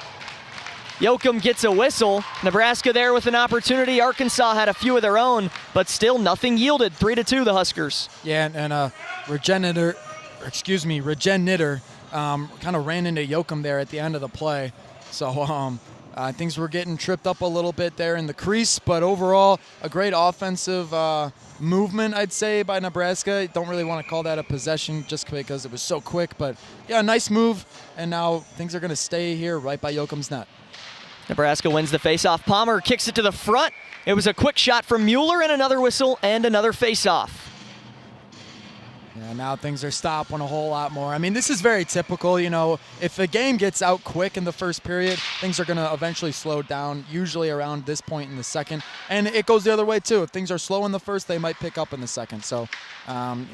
Yoakum gets a whistle. Nebraska there with an opportunity. Arkansas had a few of their own, but still nothing yielded. 3-2 the Huskers. Yeah, and Regen Knitter kind of ran into Yoakum there at the end of the play. So things were getting tripped up a little bit there in the crease, but overall a great offensive movement, I'd say, by Nebraska. Don't really want to call that a possession just because it was so quick, but yeah, nice move, and now things are going to stay here right by Yoakum's net. Nebraska wins the faceoff. Palmer kicks it to the front. It was a quick shot from Mueller, and another whistle and another faceoff. Yeah, now things are stopping a whole lot more. I mean, this is very typical. You know, if the game gets out quick in the first period, things are going to eventually slow down, usually around this point in the second. And it goes the other way, too. If things are slow in the first, they might pick up in the second. So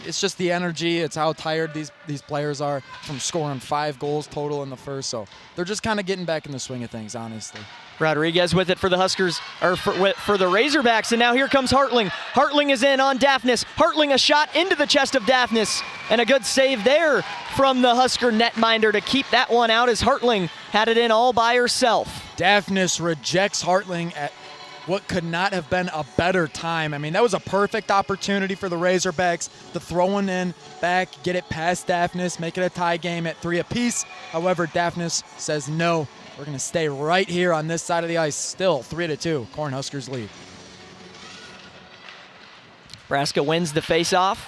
it's just the energy. It's how tired these players are from scoring 5 goals total in the first. So they're just kind of getting back in the swing of things, honestly. Rodriguez with it for the Huskers, or for the Razorbacks, and now here comes Hartling. Hartling is in on Daphnis. Hartling a shot into the chest of Daphnis, and a good save there from the Husker netminder to keep that one out as Hartling had it in all by herself. Daphnis rejects Hartling at what could not have been a better time. I mean, that was a perfect opportunity for the Razorbacks to throw one in back, get it past Daphnis, make it a tie game at 3 apiece. However, Daphnis says no. We're going to stay right here on this side of the ice. Still 3-2. Cornhuskers lead. Nebraska wins the faceoff.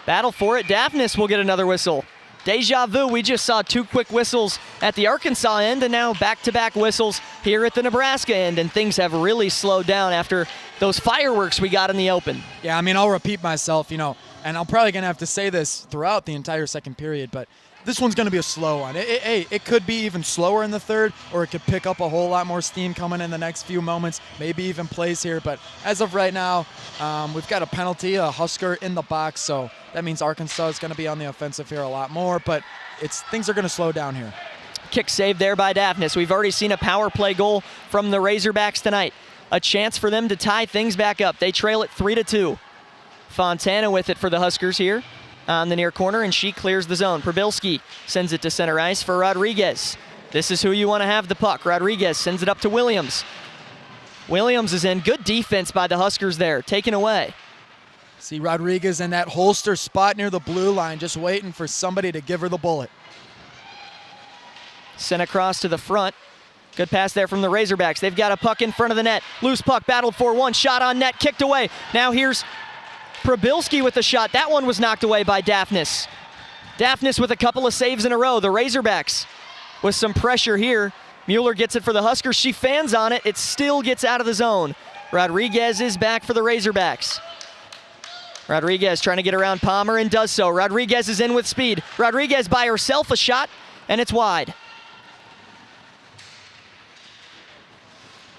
Battle for it. Daphnis will get another whistle. Deja vu. We just saw 2 quick whistles at the Arkansas end, and now back-to-back whistles here at the Nebraska end, and things have really slowed down after those fireworks we got in the open. Yeah, I mean, I'll repeat myself, and I'm probably going to have to say this throughout the entire second period, but this one's going to be a slow one. It could be even slower in the third, or it could pick up a whole lot more steam coming in the next few moments, maybe even plays here. But as of right now, we've got a penalty, a Husker in the box, so that means Arkansas is going to be on the offensive here a lot more, but things are going to slow down here. Kick saved there by Daphnis. We've already seen a power play goal from the Razorbacks tonight. A chance for them to tie things back up. They trail it 3-2. Fontana with it for the Huskers here on the near corner, and she clears the zone. Probilski sends it to center ice for Rodriguez. This is who you want to have the puck. Rodriguez sends it up to Williams. Williams is in. Good defense by the Huskers there, taken away. See Rodriguez in that holster spot near the blue line, just waiting for somebody to give her the bullet. Sent across to the front. Good pass there from the Razorbacks. They've got a puck in front of the net. Loose puck, battled for one, shot on net, kicked away. Now here's Probilski with the shot. That one was knocked away by Daphnis. Daphnis with a couple of saves in a row. The Razorbacks with some pressure here. Mueller gets it for the Huskers. She fans on it. It still gets out of the zone. Rodriguez is back for the Razorbacks. Rodriguez trying to get around Palmer and does so. Rodriguez is in with speed. Rodriguez by herself, a shot, and it's wide.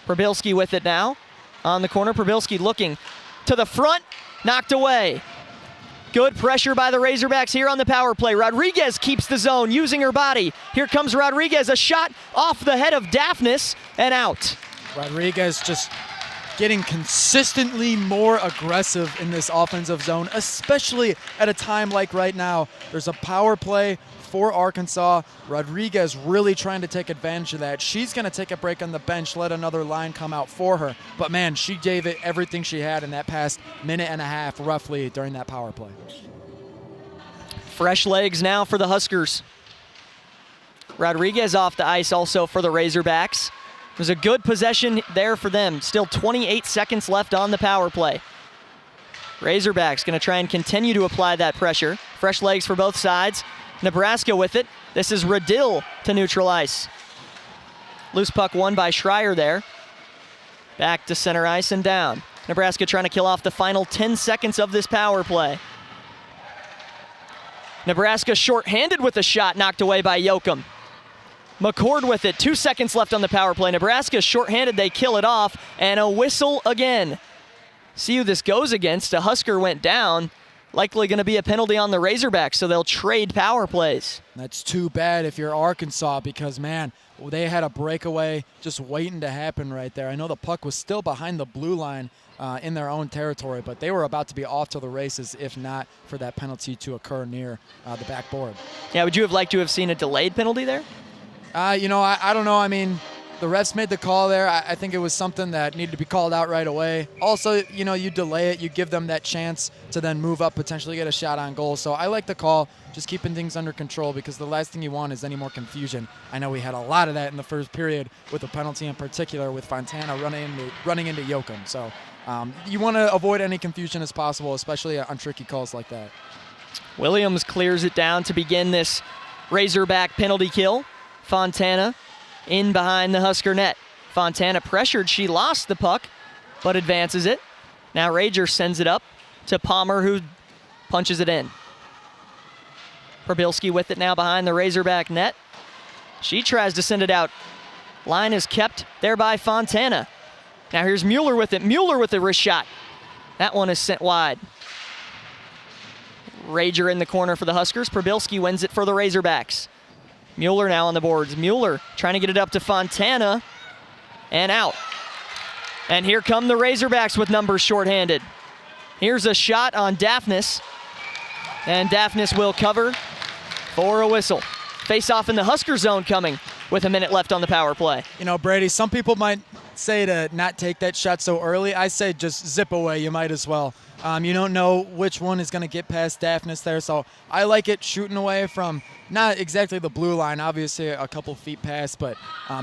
Probilski with it now. On the corner, Probilski looking to the front. Knocked away. Good pressure by the Razorbacks here on the power play. Rodriguez keeps the zone using her body. Here comes Rodriguez, a shot off the head of Daphnis and out. Rodriguez just getting consistently more aggressive in this offensive zone, especially at a time like right now. There's a power play for Arkansas. Rodriguez really trying to take advantage of that. She's going to take a break on the bench, let another line come out for her. But man, she gave it everything she had in that past minute and a half, roughly, during that power play. Fresh legs now for the Huskers. Rodriguez off the ice also for the Razorbacks. It was a good possession there for them. Still 28 seconds left on the power play. Razorbacks going to try and continue to apply that pressure. Fresh legs for both sides. Nebraska with it. This is Radill to neutral ice. Loose puck won by Schreier there. Back to center ice and down. Nebraska trying to kill off the final 10 seconds of this power play. Nebraska short-handed with a shot knocked away by Yoakum. McCord with it, 2 seconds left on the power play. Nebraska short-handed, they kill it off, and a whistle again. See who this goes against. A Husker went down. Likely going to be a penalty on the Razorbacks, so they'll trade power plays. That's too bad if you're Arkansas because, man, they had a breakaway just waiting to happen right there. I know the puck was still behind the blue line in their own territory, but they were about to be off to the races if not for that penalty to occur near the backboard. Yeah, would you have liked to have seen a delayed penalty there? I don't know. I mean, the refs made the call there. I think it was something that needed to be called out right away. Also, you delay it. You give them that chance to then move up, potentially get a shot on goal. So I like the call, just keeping things under control because the last thing you want is any more confusion. I know we had a lot of that in the first period with the penalty in particular with Fontana running into Yoakum. So you want to avoid any confusion as possible, especially on tricky calls like that. Williams clears it down to begin this Razorback penalty kill. Fontana in behind the Husker net. Fontana pressured. She lost the puck, but advances it. Now Rager sends it up to Palmer, who punches it in. Probilski with it now behind the Razorback net. She tries to send it out. Line is kept there by Fontana. Now here's Mueller with it. Mueller with the wrist shot. That one is sent wide. Rager in the corner for the Huskers. Probilski wins it for the Razorbacks. Mueller now on the boards. Mueller trying to get it up to Fontana and out. And here come the Razorbacks with numbers shorthanded. Here's a shot on Daphnis. And Daphnis will cover for a whistle. Face off in the Husker zone coming with a minute left on the power play. Brady, some people might say to not take that shot so early. I say just zip away. You might as well. You don't know which one is going to get past Daphnis there, so I like it shooting away from not exactly the blue line, obviously a couple feet past, but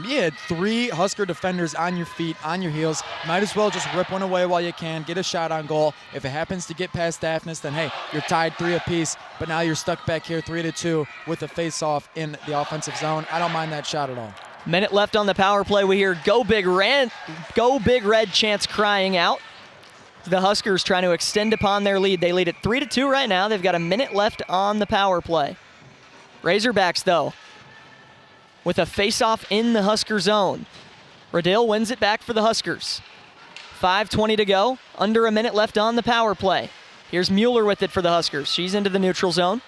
you had 3 Husker defenders on your feet, on your heels. Might as well just rip one away while you can, get a shot on goal. If it happens to get past Daphnis, then hey, you're tied 3 apiece, but now you're stuck back here 3-2 with a face-off in the offensive zone. I don't mind that shot at all. Minute left on the power play. We hear Go Big Red chants crying out. The Huskers trying to extend upon their lead. They lead at 3-2 right now. They've got a minute left on the power play. Razorbacks, though, with a face-off in the Husker zone. Radill wins it back for the Huskers. 5:20 to go. Under a minute left on the power play. Here's Mueller with it for the Huskers. She's into the neutral zone.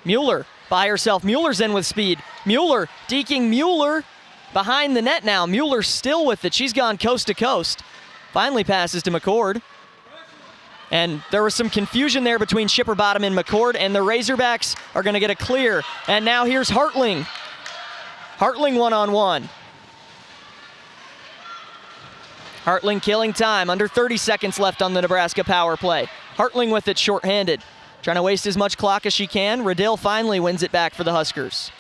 Mueller by herself. Mueller's in with speed. Mueller deking Mueller behind the net now. Mueller still with it. She's gone coast to coast. Finally passes to McCord. And there was some confusion there between Shipperbottom and McCord, and the Razorbacks are going to get a clear. And now here's Hartling. Hartling one-on-one. Hartling killing time. Under 30 seconds left on the Nebraska power play. Hartling with it shorthanded. Trying to waste as much clock as she can. Radill finally wins it back for the Huskers.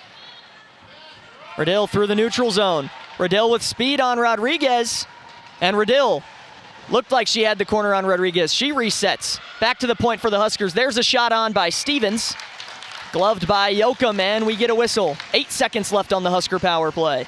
Radill through the neutral zone. Radill with speed on Rodriguez. And Radill looked like she had the corner on Rodriguez. She resets. Back to the point for the Huskers. There's a shot on by Stevens. Gloved by Yoakum, and we get a whistle. 8 seconds left on the Husker power play.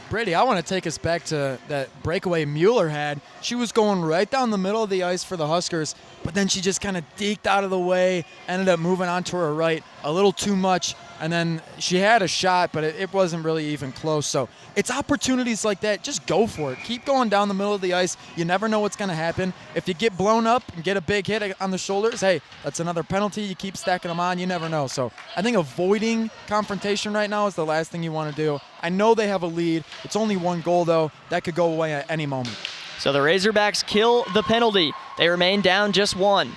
Brady, I want to take us back to that breakaway Mueller had. She was going right down the middle of the ice for the Huskers, but then she just kind of deked out of the way, ended up moving on to her right a little too much, and then she had a shot, but it wasn't really even close. So it's opportunities like that. Just go for it. Keep going down the middle of the ice. You never know what's going to happen. If you get blown up and get a big hit on the shoulders, hey, that's another penalty. You keep stacking them on. You never know. So I think avoiding confrontation right now is the last thing you want to do. I know they have a lead. It's only 1 goal, though. That could go away at any moment. So the Razorbacks kill the penalty. They remain down just 1.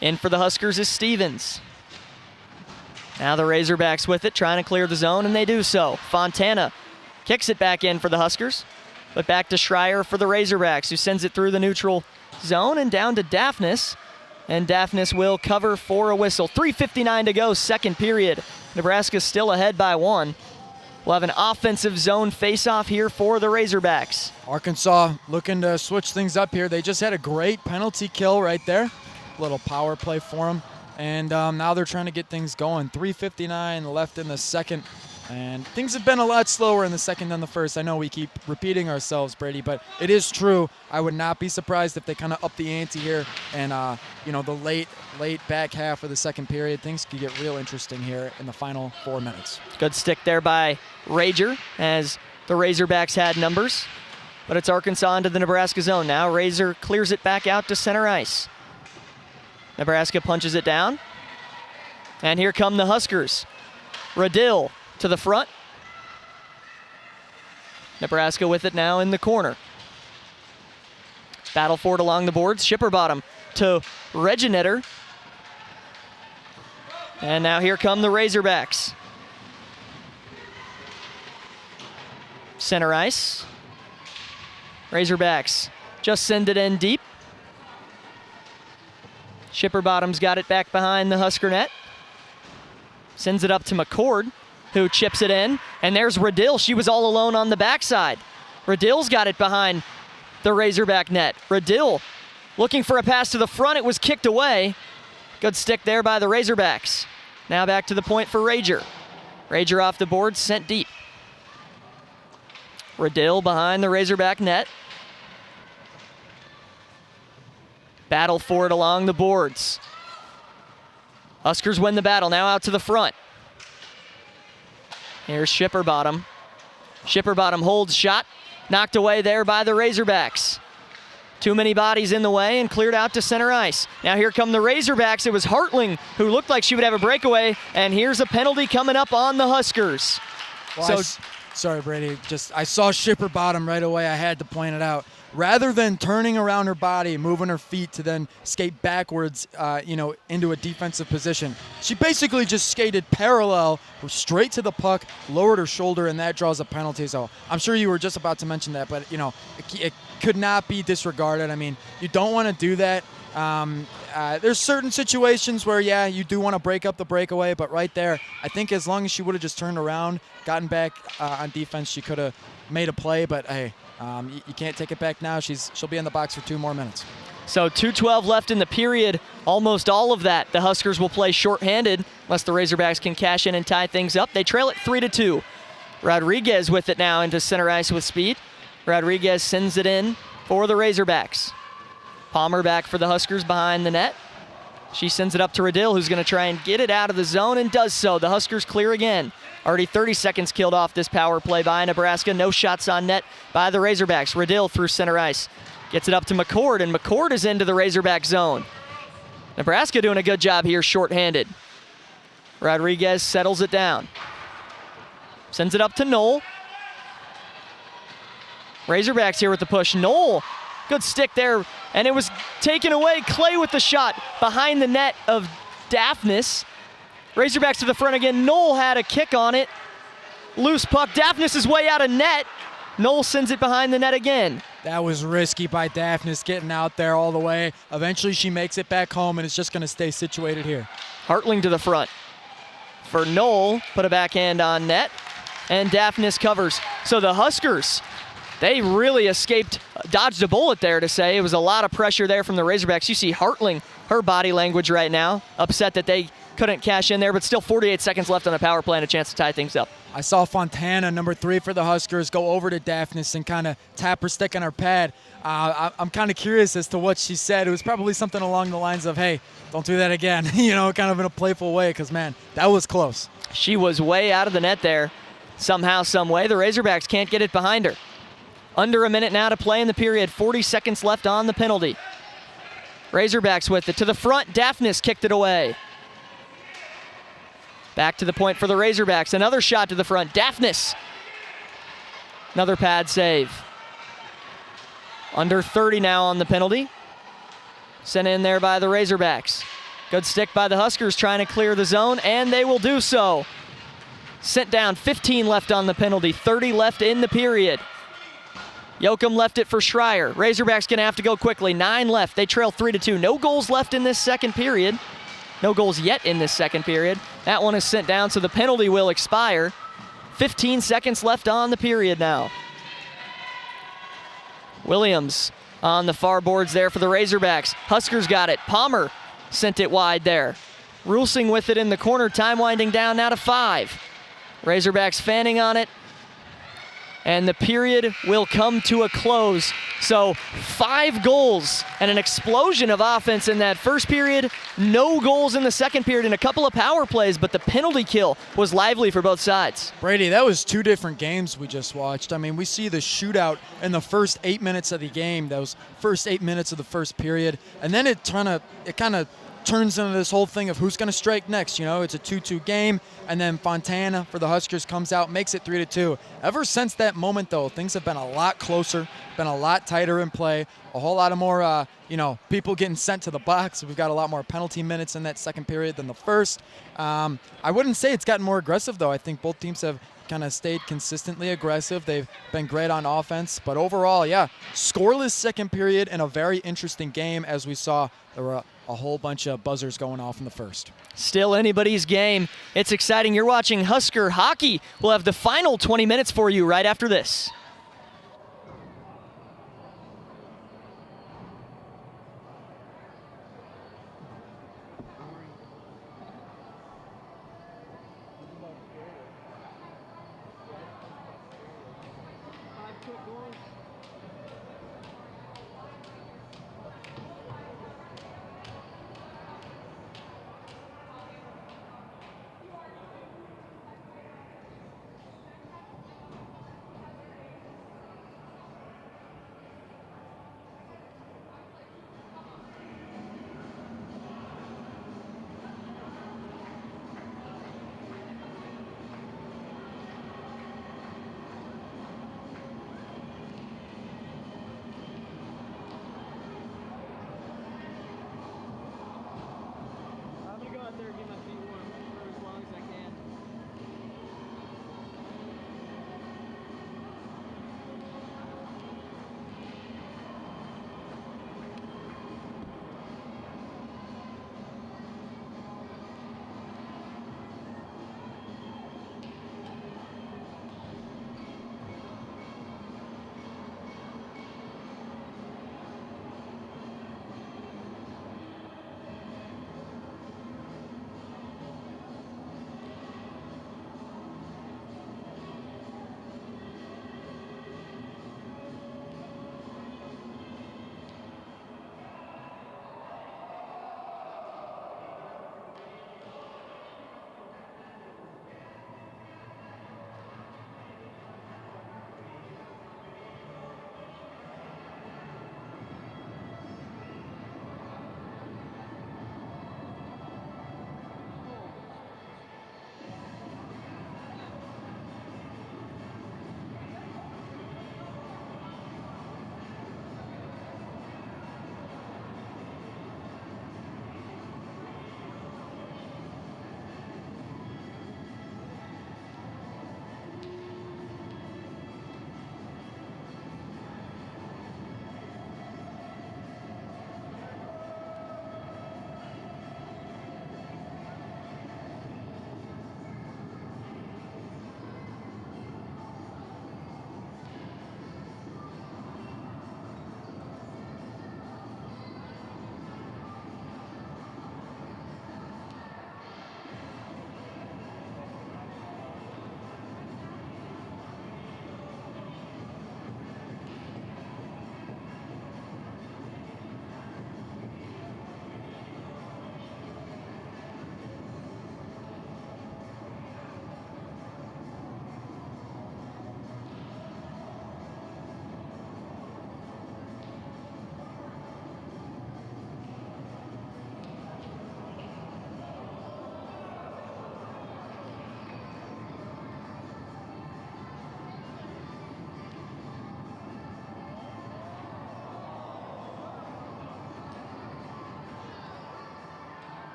In for the Huskers is Stevens. Now the Razorbacks with it, trying to clear the zone, and they do so. Fontana kicks it back in for the Huskers, but back to Schreier for the Razorbacks, who sends it through the neutral zone and down to Daphnis. And Daphnis will cover for a whistle. 3:59 to go, second period. Nebraska's still ahead by 1. We'll have an offensive zone face-off here for the Razorbacks. Arkansas looking to switch things up here. They just had a great penalty kill right there. Little power play for them. And now they're trying to get things going. 3:59 left in the second. And things have been a lot slower in the second than the first. I know we keep repeating ourselves, Brady, but it is true. I would not be surprised if they kind of up the ante here and, the late back half of the second period. Things could get real interesting here in the final 4 minutes. Good stick there by Rager as the Razorbacks had numbers. But it's Arkansas into the Nebraska zone now. Razor clears it back out to center ice. Nebraska punches it down. And here come the Huskers. Radill to the front. Nebraska with it now in the corner. Battle for it along the boards. Shipperbottom to Reginetter. And now here come the Razorbacks. Center ice. Razorbacks just send it in deep. Shipperbottom's got it back behind the Husker net. Sends it up to McCord, who chips it in. And there's Radill. She was all alone on the backside. Radill's got it behind the Razorback net. Radill looking for a pass to the front. It was kicked away. Good stick there by the Razorbacks. Now back to the point for Rager. Rager off the board, sent deep. Radill behind the Razorback net. Battle for it along the boards. Huskers win the battle, now out to the front. Here's Shipperbottom. Shipperbottom holds shot, knocked away there by the Razorbacks. Too many bodies in the way and cleared out to center ice. Now here come the Razorbacks. It was Hartling who looked like she would have a breakaway, and here's a penalty coming up on the Huskers. Well, sorry, Brady. I saw Shipperbottom right away. I had to point it out. Rather than turning around her body, moving her feet to then skate backwards, into a defensive position, she basically just skated parallel, straight to the puck, lowered her shoulder, and that draws a penalty. So I'm sure you were just about to mention that, but it could not be disregarded. I mean, you don't want to do that. There's certain situations where, you do want to break up the breakaway, but right there, I think as long as she would have just turned around, gotten back on defense, she could have made a play. But hey, you can't take it back now. She'll be in the box for 2 more minutes. So 2:12 left in the period. Almost all of that, the Huskers will play shorthanded unless the Razorbacks can cash in and tie things up. They trail it 3-2. Rodriguez with it now into center ice with speed. Rodriguez sends it in for the Razorbacks. Palmer back for the Huskers behind the net. She sends it up to Radill, who's going to try and get it out of the zone, and does so. The Huskers clear again. Already 30 seconds killed off this power play by Nebraska. No shots on net by the Razorbacks. Radill through center ice. Gets it up to McCord, and McCord is into the Razorback zone. Nebraska doing a good job here shorthanded. Rodriguez settles it down. Sends it up to Knoll. Razorbacks here with the push. Knoll, good stick there, and it was taken away. Clay with the shot behind the net of Daphnis. Razorbacks to the front again. Knoll had a kick on it. Loose puck. Daphnis is way out of net. Knoll sends it behind the net again. That was risky by Daphnis getting out there all the way. Eventually she makes it back home, and it's just going to stay situated here. Hartling to the front. For Knoll, put a backhand on net, and Daphnis covers. So the Huskers, they really dodged a bullet there to say. It was a lot of pressure there from the Razorbacks. You see Hartling, her body language right now, upset that they couldn't cash in there, but still 48 seconds left on the power play and a chance to tie things up. I saw Fontana, number 3 for the Huskers, go over to Daphnis and kind of tap her stick on her pad. I'm kind of curious as to what she said. It was probably something along the lines of, hey, don't do that again, kind of in a playful way, because, man, that was close. She was way out of the net there somehow, some way. The Razorbacks can't get it behind her. Under a minute now to play in the period. 40 seconds left on the penalty. Razorbacks with it. To the front, Daphnis kicked it away. Back to the point for the Razorbacks. Another shot to the front. Daphnis. Another pad save. Under 30 now on the penalty. Sent in there by the Razorbacks. Good stick by the Huskers trying to clear the zone, and they will do so. Sent down. 15 left on the penalty. 30 left in the period. Yoakum left it for Schreier. Razorbacks going to have to go quickly. 9 left. They trail 3-2. No goals left in this second period. No goals yet in this second period. That one is sent down, so the penalty will expire. 15 seconds left on the period now. Williams on the far boards there for the Razorbacks. Huskers got it. Palmer sent it wide there. Rulsing with it in the corner. Time winding down now to 5. Razorbacks fanning on it. And the period will come to a close. So 5 goals and an explosion of offense in that first period. No goals in the second period and a couple of power plays, but the penalty kill was lively for both sides. Brady, that was 2 different games we just watched. I mean, we see the shootout in the first 8 minutes of the game, those first 8 minutes of the first period, and then it kind of turns into this whole thing of who's going to strike next. You know, it's a 2-2 game, and then Fontana for the Huskers comes out, makes it 3-2. Ever since that moment, though, things have been a lot closer, been a lot tighter in play, a whole lot of more, people getting sent to the box. We've got a lot more penalty minutes in that second period than the first. I wouldn't say it's gotten more aggressive, though. I think both teams have kind of stayed consistently aggressive. They've been great on offense. But overall, yeah, scoreless second period and a very interesting game, as we saw there were a whole bunch of buzzers going off in the first. Still anybody's game. It's exciting. You're watching Husker hockey. We'll have the final 20 minutes for you right after this.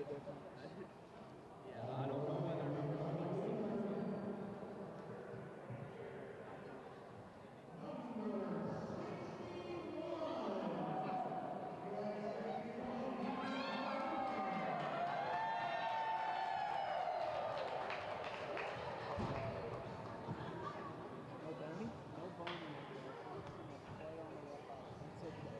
different. Yeah, I don't know whether no bony? No bony up there. So it's too much play on the rough house. That's okay.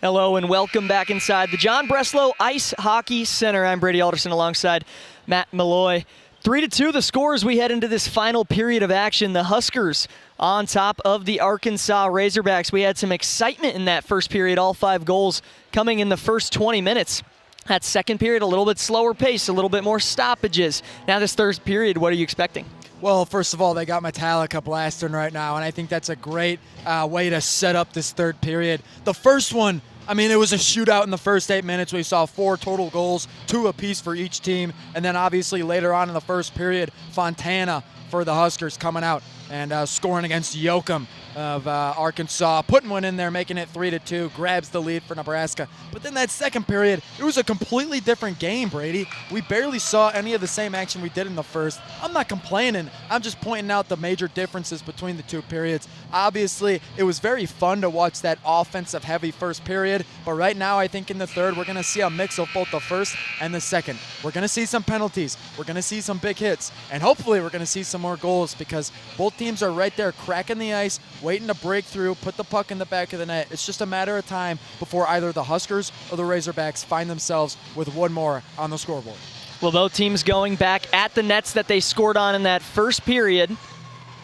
Hello and welcome back inside the John Breslow Ice Hockey Center. I'm Brady Alderson alongside Matt Malloy. 3-2 the scores we head into this final period of action. The Huskers on top of the Arkansas Razorbacks. We had some excitement in that first period, all 5 goals coming in the first 20 minutes. That second period, a little bit slower pace, a little bit more stoppages. Now this third period, what are you expecting? Well, first of all, they got Metallica blasting right now, and I think that's a great way to set up this third period. The first one, I mean, it was a shootout in the first 8 minutes. We saw 4 total goals, 2 apiece for each team. And then obviously later on in the first period, Fontana for the Huskers coming out and scoring against Yoakum of Arkansas, putting one in there, making it 3-2, grabs the lead for Nebraska. But then that second period, it was a completely different game, Brady. We barely saw any of the same action we did in the first. I'm not complaining. I'm just pointing out the major differences between the 2 periods. Obviously, it was very fun to watch that offensive-heavy first period, but right now I think in the third, we're going to see a mix of both the first and the second. We're going to see some penalties. We're going to see some big hits, and hopefully we're going to see some more goals because both teams are right there cracking the ice, waiting to break through, put the puck in the back of the net. It's just a matter of time before either the Huskers or the Razorbacks find themselves with one more on the scoreboard. Well, both teams going back at the nets that they scored on in that first period.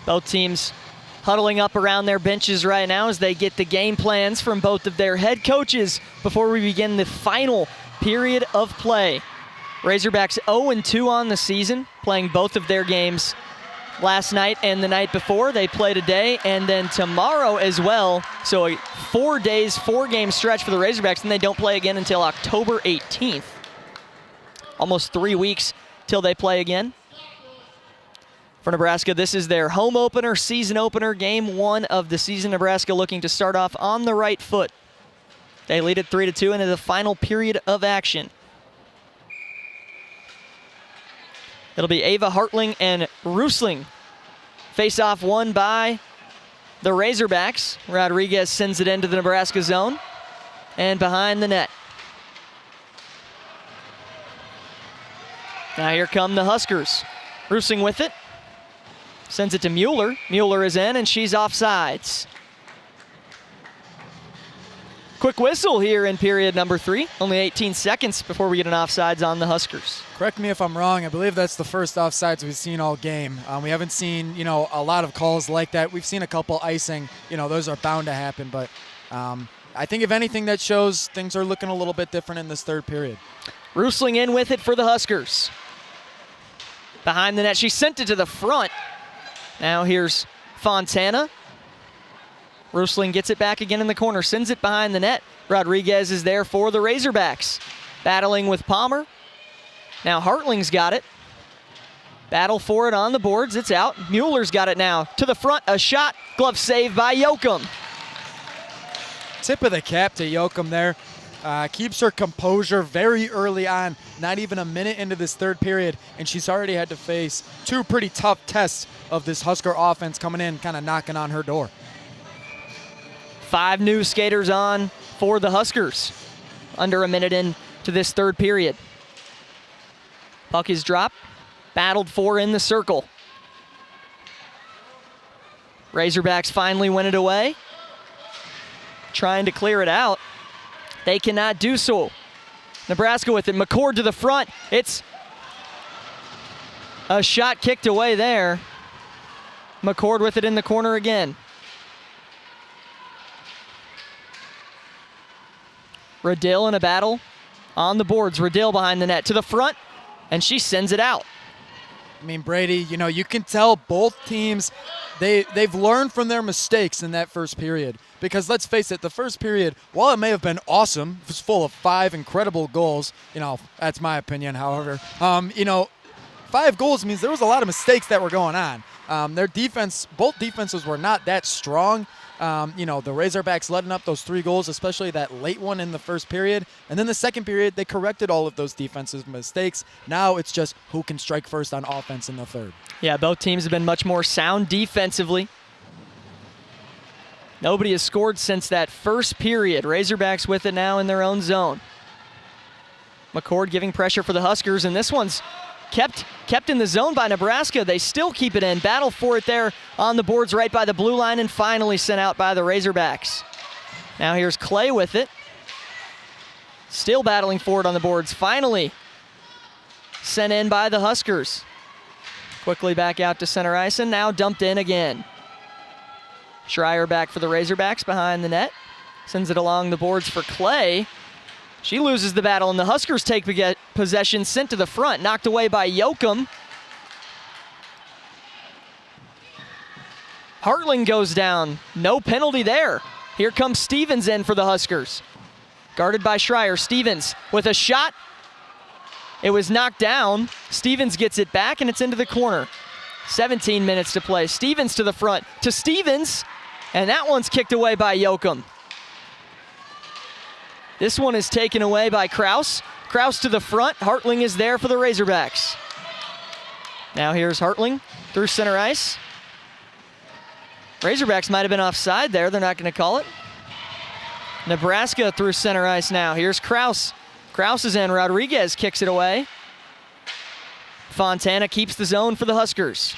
Both teams huddling up around their benches right now as they get the game plans from both of their head coaches before we begin the final period of play. Razorbacks 0-2 on the season, playing both of their games last night and the night before. They play today and then tomorrow as well. So a 4-game stretch for the Razorbacks, and they don't play again until October 18th. Almost 3 weeks till they play again. For Nebraska, this is their home opener, season opener, game 1 of the season. Nebraska looking to start off on the right foot. They lead it 3-2 into the final period of action. It'll be Ava Hartling and Rusling. Face-off won by the Razorbacks. Rodriguez sends it into the Nebraska zone and behind the net. Now here come the Huskers. Rusling with it. Sends it to Mueller. Mueller is in, and she's offsides. Quick whistle here in period number 3. Only 18 seconds before we get an offsides on the Huskers. Correct me if I'm wrong. I believe that's the first offsides we've seen all game. We haven't seen, a lot of calls like that. We've seen a couple icing. Those are bound to happen. But I think if anything, that shows things are looking a little bit different in this third period. Rusling in with it for the Huskers. Behind the net, she sent it to the front. Now here's Fontana. Rusling gets it back again in the corner, sends it behind the net. Rodriguez is there for the Razorbacks. Battling with Palmer. Now Hartling's got it. Battle for it on the boards, it's out. Mueller's got it now. To the front, a shot, glove save by Yoakum. Tip of the cap to Yoakum there. Keeps her composure very early on, not even a minute into this third period, and she's already had to face 2 pretty tough tests of this Husker offense coming in, kind of knocking on her door. 5 new skaters on for the Huskers. Under a minute into this third period. Puck is dropped, battled for in the circle. Razorbacks finally win it away. Trying to clear it out. They cannot do so. Nebraska with it. McCord to the front. It's a shot kicked away there. McCord with it in the corner again. Riddell in a battle on the boards. Riddell behind the net to the front, and she sends it out. I mean, Brady, you can tell both teams, they've learned from their mistakes in that first period. Because let's face it, the first period, while it may have been awesome, it was full of 5 incredible goals. That's my opinion, however. 5 goals means there was a lot of mistakes that were going on. Their defense, both defenses were not that strong. The Razorbacks letting up those 3 goals, especially that late one in the first period. And then the second period, they corrected all of those defensive mistakes. Now it's just who can strike first on offense in the third. Yeah, both teams have been much more sound defensively. Nobody has scored since that first period. Razorbacks with it now in their own zone. McCord giving pressure for the Huskers, and this one's kept in the zone by Nebraska. They still keep it in. Battle for it there on the boards right by the blue line, and finally sent out by the Razorbacks. Now here's Clay with it. Still battling forward on the boards. Finally sent in by the Huskers. Quickly back out to center ice and now dumped in again. Schreier back for the Razorbacks behind the net. Sends it along the boards for Clay. She loses the battle and the Huskers take possession, sent to the front, knocked away by Yoakum. Hartling goes down. No penalty there. Here comes Stevens in for the Huskers. Guarded by Schreier. Stevens with a shot. It was knocked down. Stevens gets it back and it's into the corner. 17 minutes to play. Stevens to the front. To Stevens. And that one's kicked away by Yoakum. This one is taken away by Kraus. Kraus to the front. Hartling is there for the Razorbacks. Now here's Hartling through center ice. Razorbacks might have been offside there. They're not going to call it. Nebraska through center ice now. Here's Kraus. Kraus is in. Rodriguez kicks it away. Fontana keeps the zone for the Huskers.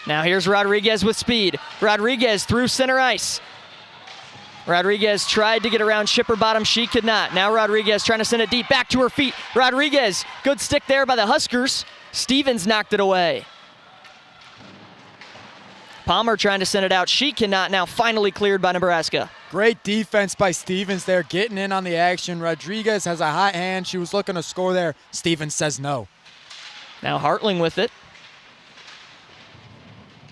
Now here's Rodriguez with speed. Rodriguez through center ice. Rodriguez tried to get around Shipper Bottom. She could not. Now Rodriguez trying to send it deep back to her feet. Rodriguez, good stick there by the Huskers. Stevens knocked it away. Palmer trying to send it out. She cannot. Now finally cleared by Nebraska. Great defense by Stevens there, getting in on the action. Rodriguez has a hot hand. She was looking to score there. Stevens says no. Now Hartling with it.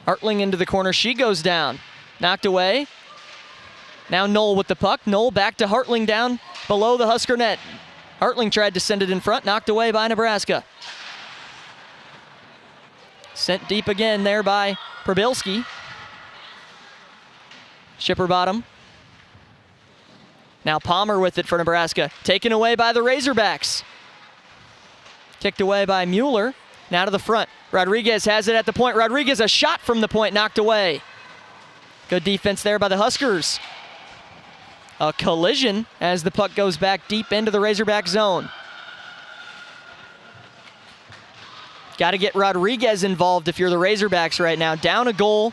Hartling into the corner. She goes down. Knocked away. Now Knoll with the puck. Knoll back to Hartling down below the Husker net. Hartling tried to send it in front. Knocked away by Nebraska. Sent deep again there by Probilski. Shipper Bottom. Now Palmer with it for Nebraska. Taken away by the Razorbacks. Kicked away by Mueller. Now to the front. Rodriguez has it at the point. Rodriguez, a shot from the point, knocked away. Good defense there by the Huskers. A collision as the puck goes back deep into the Razorback zone. Got to get Rodriguez involved if you're the Razorbacks right now. Down a goal.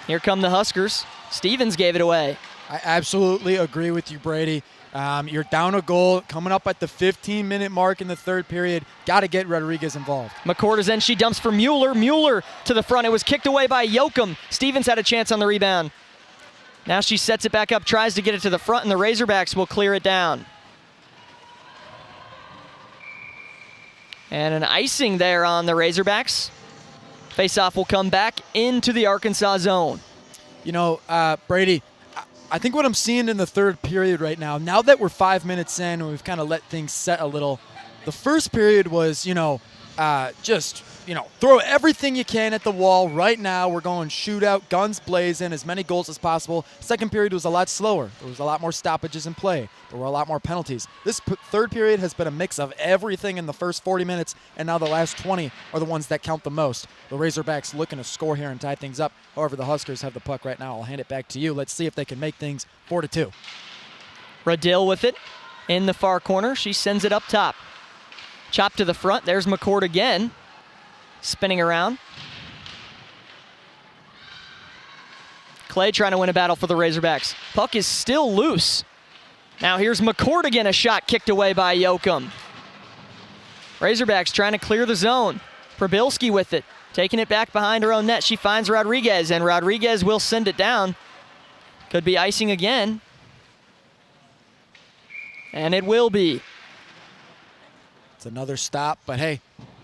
Here come the Huskers. Stevens gave it away. I absolutely agree with you, Brady. You're down a goal, coming up at the 15-minute mark in the third period. Got to get Rodriguez involved. McCord is in. She dumps for Mueller. Mueller to the front. It was kicked away by Yoakum. Stevens had a chance on the rebound. Now she sets it back up, tries to get it to the front, and the Razorbacks will clear it down. And an icing there on the Razorbacks. Faceoff will come back into the Arkansas zone. You know, Brady, I think what I'm seeing in the third period right now that we're 5 minutes in and we've kind of let things set a little, the first period was, just, throw everything you can at the wall. Right now we're going shootout, guns blazing, as many goals as possible. Second period was a lot slower. There was a lot more stoppages in play. There were a lot more penalties. This third period has been a mix of everything in the first 40 minutes, and now the last 20 are the ones that count the most. The Razorbacks looking to score here and tie things up. However, the Huskers have the puck right now. I'll hand it back to you. Let's see if they can make things 4-2. Radill with it in the far corner. She sends it up top. Chop to the front. There's McCord again. Spinning around. Clay trying to win a battle for the Razorbacks. Puck is still loose. Now here's McCord again. A shot kicked away by Yoakum. Razorbacks trying to clear the zone. Probilski with it. Taking it back behind her own net. She finds Rodriguez, and Rodriguez will send it down. Could be icing again. And it will be. It's another stop, but hey,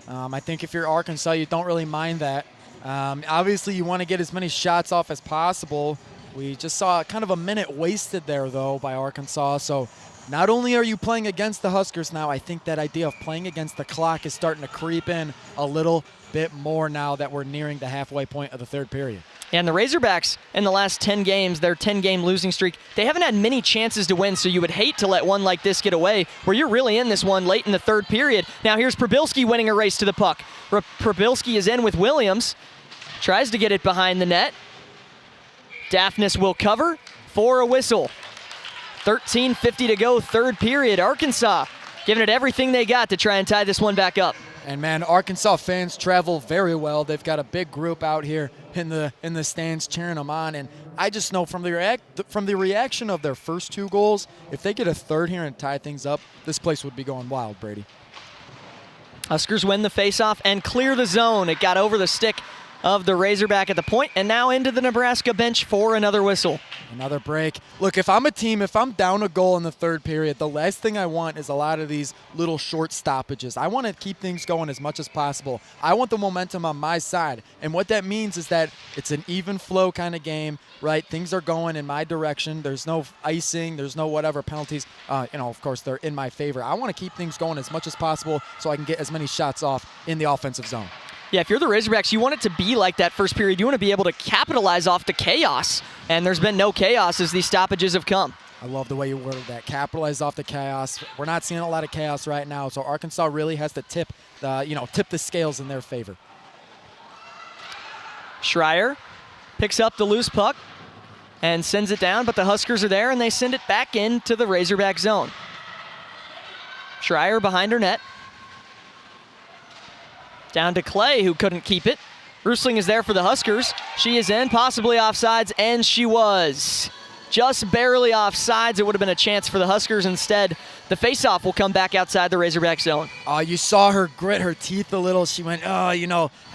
I think if you're Arkansas, you don't really mind that. Obviously, you want to get as many shots off as possible. We just saw kind of a minute wasted there, though, by Arkansas. So not only are you playing against the Huskers now, I think that idea of playing against the clock is starting to creep in a little bit more now that we're nearing the halfway point of the third period. And the Razorbacks, in the last 10 games, their 10-game losing streak, they haven't had many chances to win, so you would hate to let one like this get away, where you're really in this one late in the third period. Now here's Probilski winning a race to the puck. Probilski is in with Williams. Tries to get it behind the net. Daphnis will cover for a whistle. 13:50 to go, third period. Arkansas giving it everything they got to try and tie this one back up. And man, Arkansas fans travel very well. They've got a big group out here in the stands cheering them on. And I just know from the reaction of their first 2 goals, if they get a third here and tie things up, this place would be going wild, Brady. Huskers win the faceoff and clear the zone. It got over the stick of the Razorback at the point, and now into the Nebraska bench for another whistle. Another break. Look, if I'm a team, if I'm down a goal in the third period, the last thing I want is a lot of these little short stoppages. I want to keep things going as much as possible. I want the momentum on my side. And what that means is that it's an even flow kind of game, right? Things are going in my direction. There's no icing. There's no whatever penalties. Of course, they're in my favor. I want to keep things going as much as possible so I can get as many shots off in the offensive zone. Yeah, if you're the Razorbacks, you want it to be like that first period. You want to be able to capitalize off the chaos, and there's been no chaos as these stoppages have come. I love the way you worded that. Capitalize off the chaos. We're not seeing a lot of chaos right now, so Arkansas really has to tip the scales in their favor. Schreier picks up the loose puck and sends it down, but the Huskers are there, and they send it back into the Razorback zone. Schreier behind her net. Down to Clay, who couldn't keep it. Rusling is there for the Huskers. She is in, possibly offsides, and she was. Just barely offsides. It would have been a chance for the Huskers. Instead, the faceoff will come back outside the Razorback zone. You saw her grit her teeth a little. She went,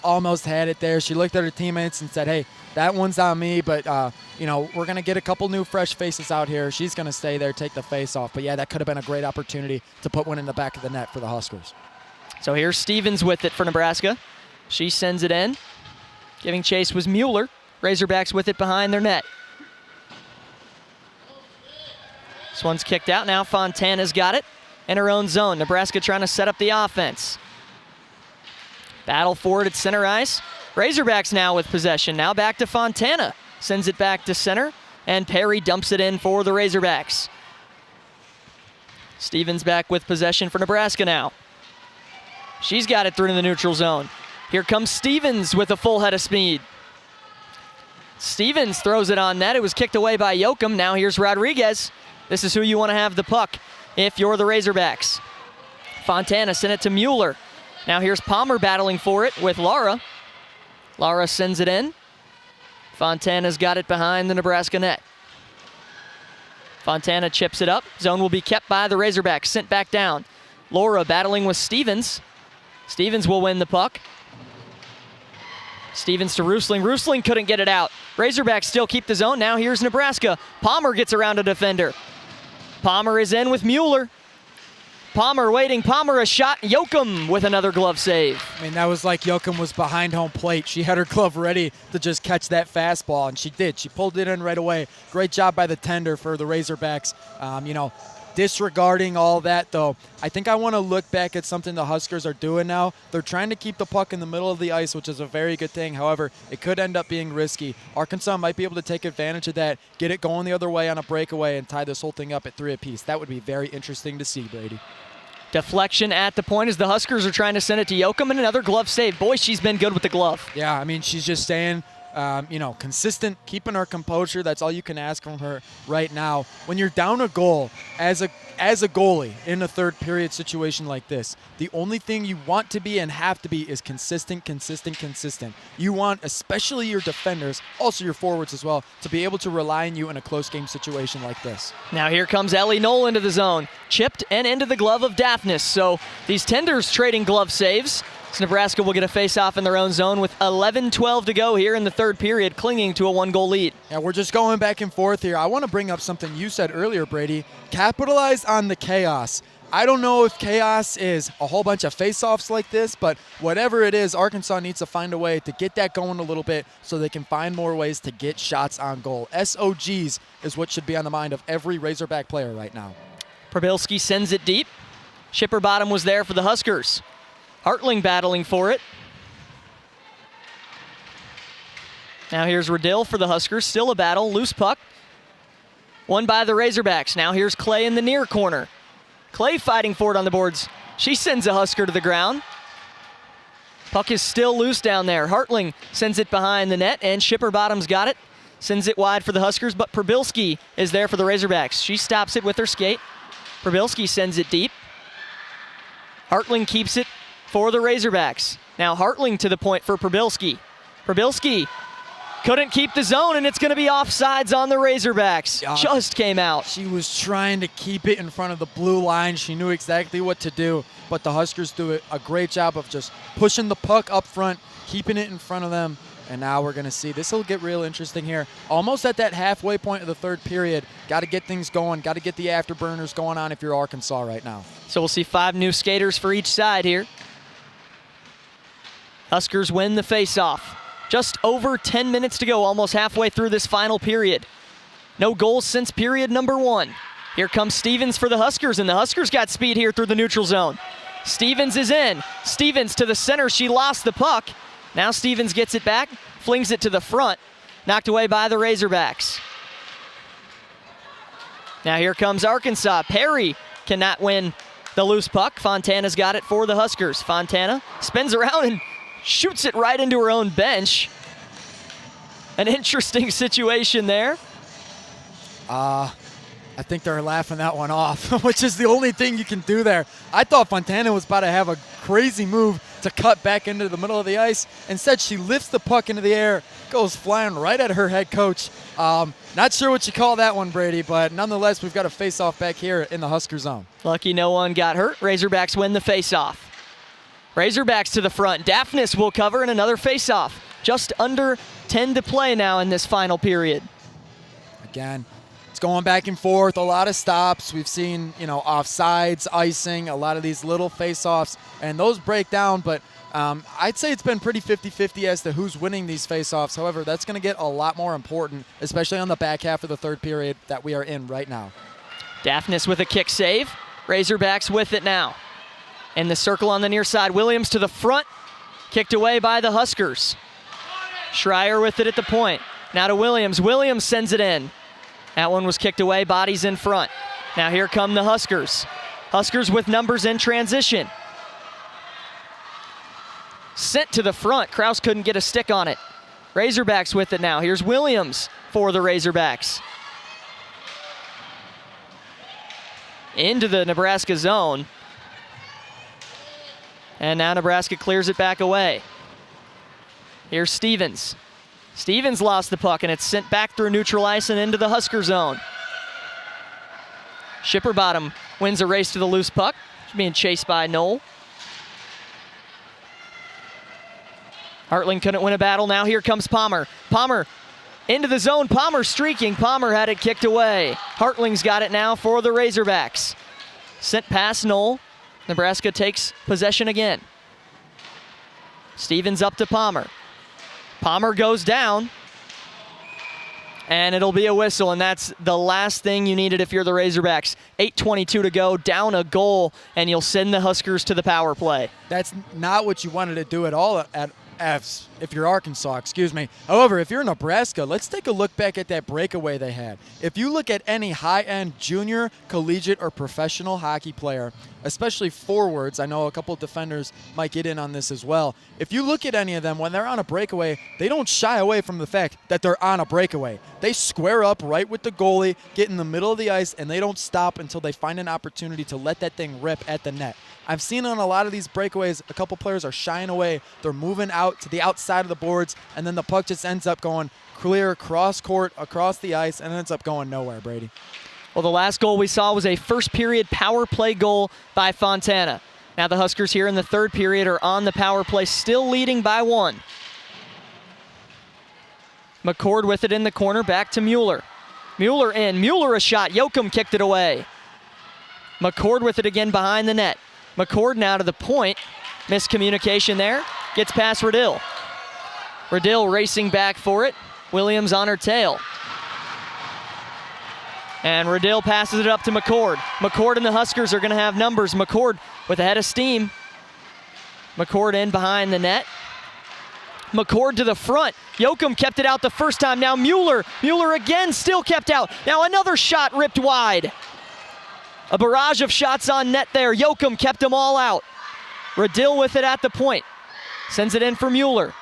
almost had it there. She looked at her teammates and said, hey, that one's on me, but, we're going to get a couple new fresh faces out here. She's going to stay there, take the faceoff. But, yeah, that could have been a great opportunity to put one in the back of the net for the Huskers. So here's Stevens with it for Nebraska. She sends it in. Giving chase was Mueller. Razorbacks with it behind their net. This one's kicked out. Now Fontana's got it in her own zone. Nebraska trying to set up the offense. Battle for it at center ice. Razorbacks now with possession. Now back to Fontana. Sends it back to center, and Perry dumps it in for the Razorbacks. Stevens back with possession for Nebraska now. She's got it through to the neutral zone. Here comes Stevens with a full head of speed. Stevens throws it on net. It was kicked away by Yoakum. Now here's Rodriguez. This is who you want to have the puck if you're the Razorbacks. Fontana sent it to Mueller. Now here's Palmer battling for it with Lara. Lara sends it in. Fontana's got it behind the Nebraska net. Fontana chips it up. Zone will be kept by the Razorbacks. Sent back down. Laura battling with Stevens. Stevens will win the puck. Stevens to Rusling. Rusling couldn't get it out. Razorbacks still keep the zone. Now here's Nebraska. Palmer gets around a defender. Palmer is in with Mueller. Palmer waiting. Palmer a shot. Yoakum with another glove save. I mean, that was like Yoakum was behind home plate. She had her glove ready to just catch that fastball, and she did. She pulled it in right away. Great job by the tender for the Razorbacks. Disregarding all that, though, I think I want to look back at something the Huskers are doing now. They're trying to keep the puck in the middle of the ice, which is a very good thing. However, it could end up being risky. Arkansas might be able to take advantage of that, get it going the other way on a breakaway, and tie this whole thing up at 3 apiece. That would be very interesting to see, Brady. Deflection at the point as the Huskers are trying to send it to Yoakum, and another glove save. Boy, she's been good with the glove. Yeah, I mean, she's just staying consistent, keeping her composure. That's all you can ask from her right now. When you're down a goal as a goalie in a third period situation like this, the only thing you want to be and have to be is consistent. You want, especially your defenders, also your forwards as well, to be able to rely on you in a close game situation like this. Now here comes Ellie Knoll into the zone. Chipped and into the glove of Daphnis. So these tenders trading glove saves. So Nebraska will get a face-off in their own zone with 11-12 to go here in the third period, clinging to a 1-goal lead. Yeah, we're just going back and forth here. I want to bring up something you said earlier, Brady. Capitalize on the chaos. I don't know if chaos is a whole bunch of face-offs like this, but whatever it is, Arkansas needs to find a way to get that going a little bit so they can find more ways to get shots on goal. SOGs is what should be on the mind of every Razorback player right now. Probilski sends it deep. Shipper Bottom was there for the Huskers. Hartling battling for it. Now here's Redill for the Huskers. Still a battle. Loose puck. Won by the Razorbacks. Now here's Clay in the near corner. Clay fighting for it on the boards. She sends a Husker to the ground. Puck is still loose down there. Hartling sends it behind the net, and Shipper Bottom's got it. Sends it wide for the Huskers, but Probilski is there for the Razorbacks. She stops it with her skate. Probilski sends it deep. Hartling keeps it for the Razorbacks. Now Hartling to the point for Probilski. Probilski couldn't keep the zone, and it's going to be offsides on the Razorbacks. Just came out. She was trying to keep it in front of the blue line. She knew exactly what to do, but the Huskers do a great job of just pushing the puck up front, keeping it in front of them. And now we're going to see, this will get real interesting here. Almost at that halfway point of the third period. Got to get things going. Got to get the afterburners going on if you're Arkansas right now. So we'll see 5 new skaters for each side here. Huskers win the faceoff. Just over 10 minutes to go, almost halfway through this final period. No goals since period number 1. Here comes Stevens for the Huskers, and the Huskers got speed here through the neutral zone. Stevens is in. Stevens to the center. She lost the puck. Now Stevens gets it back, flings it to the front, knocked away by the Razorbacks. Now here comes Arkansas. Perry cannot win the loose puck. Fontana's got it for the Huskers. Fontana spins around and shoots it right into her own bench. An interesting situation there. I think they're laughing that one off, which is the only thing you can do there. I thought Fontana was about to have a crazy move to cut back into the middle of the ice. Instead, she lifts the puck into the air, goes flying right at her head coach. Not sure what you call that one, Brady, but nonetheless, we've got a face-off back here in the Husker zone. Lucky no one got hurt. Razorbacks win the face-off. Razorbacks to the front. Daphnis will cover in another face-off. Just under 10 to play now in this final period. Again, it's going back and forth, a lot of stops. We've seen, offsides, icing, a lot of these little face-offs, and those break down, but I'd say it's been pretty 50-50 as to who's winning these face-offs. However, that's going to get a lot more important, especially on the back half of the third period that we are in right now. Daphnis with a kick save. Razorbacks with it now. In the circle on the near side, Williams to the front, kicked away by the Huskers. Schreier with it at the point. Now to Williams. Williams sends it in. That one was kicked away, bodies in front. Now here come the Huskers. Huskers with numbers in transition. Sent to the front. Kraus couldn't get a stick on it. Razorbacks with it now. Here's Williams for the Razorbacks. Into the Nebraska zone. And now Nebraska clears it back away. Here's Stevens. Stevens lost the puck, and it's sent back through neutral ice and into the Husker zone. Shipperbottom wins a race to the loose puck. She's being chased by Knoll. Hartling couldn't win a battle. Now here comes Palmer. Palmer into the zone. Palmer streaking. Palmer had it kicked away. Hartling's got it now for the Razorbacks. Sent past Knoll. Nebraska takes possession again. Stevens up to Palmer. Palmer goes down. And it'll be a whistle, and that's the last thing you needed if you're the Razorbacks. 8:22 to go, down a goal, and you'll send the Huskers to the power play. That's not what you wanted to do at all if you're Arkansas, excuse me. However, if you're Nebraska, let's take a look back at that breakaway they had. If you look at any high-end junior, collegiate, or professional hockey player, especially forwards, I know a couple of defenders might get in on this as well. If you look at any of them, when they're on a breakaway, they don't shy away from the fact that they're on a breakaway. They square up right with the goalie, get in the middle of the ice, and they don't stop until they find an opportunity to let that thing rip at the net. I've seen on a lot of these breakaways, a couple players are shying away. They're moving out to the outside of the boards, and then the puck just ends up going clear cross court, across the ice, and ends up going nowhere, Brady. Well, the last goal we saw was a first period power play goal by Fontana. Now the Huskers here in the third period are on the power play, still leading by 1. McCord with it in the corner, back to Mueller. Mueller in, Mueller a shot, Yoakum kicked it away. McCord with it again behind the net. McCord now to the point, miscommunication there, gets past Redill. Redill racing back for it, Williams on her tail. And Redill passes it up to McCord. McCord and the Huskers are going to have numbers. McCord with a head of steam. McCord in behind the net. McCord to the front. Yoakum kept it out the first time. Now Mueller. Mueller again still kept out. Now another shot ripped wide. A barrage of shots on net there. Yoakum kept them all out. Redill with it at the point. Sends it in for Mueller.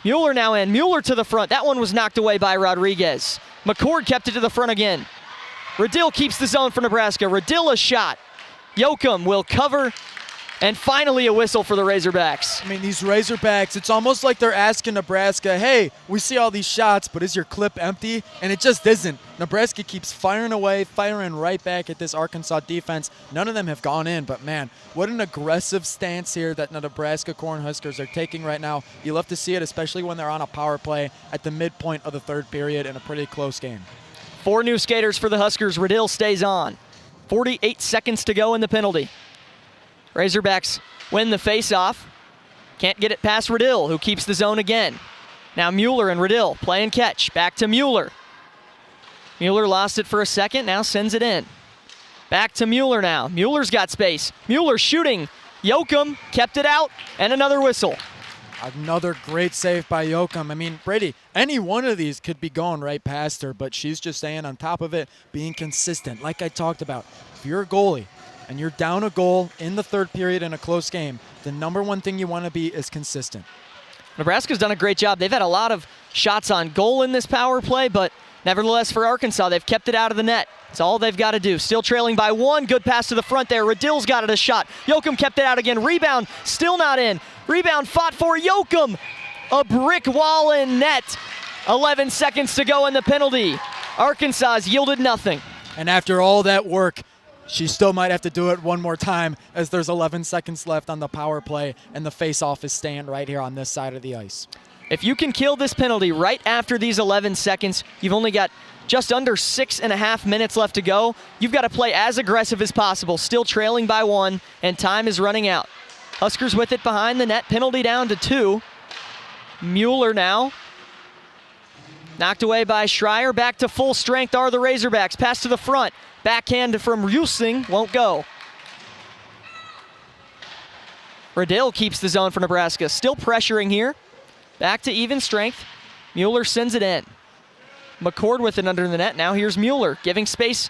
Mueller now in. Mueller to the front. That one was knocked away by Rodriguez. McCord kept it to the front again. Redill keeps the zone for Nebraska. Redill a shot. Yoakum will cover And finally a whistle for the Razorbacks. I mean, these Razorbacks, it's almost like they're asking Nebraska, hey, we see all these shots, but is your clip empty? And it just isn't. Nebraska keeps firing away, firing right back at this Arkansas defense. None of them have gone in, but man, what an aggressive stance here that the Nebraska Cornhuskers are taking right now. You love to see it, especially when they're on a power play at the midpoint of the third period in a pretty close game. 4 new skaters for the Huskers. Riddle stays on. 48 seconds to go in the penalty. Razorbacks win the face-off. Can't get it past Riddle, who keeps the zone again. Now Mueller and Riddle play and catch. Back to Mueller. Mueller lost it for a second, now sends it in. Back to Mueller now. Mueller's got space. Mueller shooting. Yoakum kept it out, and another whistle. Another great save by Yoakum. I mean, Brady, any one of these could be going right past her, but she's just staying on top of it, being consistent. Like I talked about, if you're a goalie and you're down a goal in the third period in a close game, the number one thing you want to be is consistent. Nebraska's done a great job. They've had a lot of shots on goal in this power play, but nevertheless for Arkansas, they've kept it out of the net. It's all they've got to do. Still trailing by 1. Good pass to the front there. Riddle's got it a shot. Yoakum kept it out again. Rebound, still not in. Rebound fought for Yoakum. A brick wall in net. 11 seconds to go in the penalty. Arkansas has yielded nothing. And after all that work, she still might have to do it one more time as there's 11 seconds left on the power play and the face-off is staying right here on this side of the ice. If you can kill this penalty right after these 11 seconds, you've only got just under 6.5 minutes left to go. You've got to play as aggressive as possible, still trailing by 1, and time is running out. Huskers with it behind the net, penalty down to 2. Mueller now. Knocked away by Schreier, back to full strength are the Razorbacks. Pass to the front, backhand from Rusing, won't go. Riddle keeps the zone for Nebraska, still pressuring here. Back to even strength. Mueller sends it in. McCord with it under the net. Now here's Mueller giving space.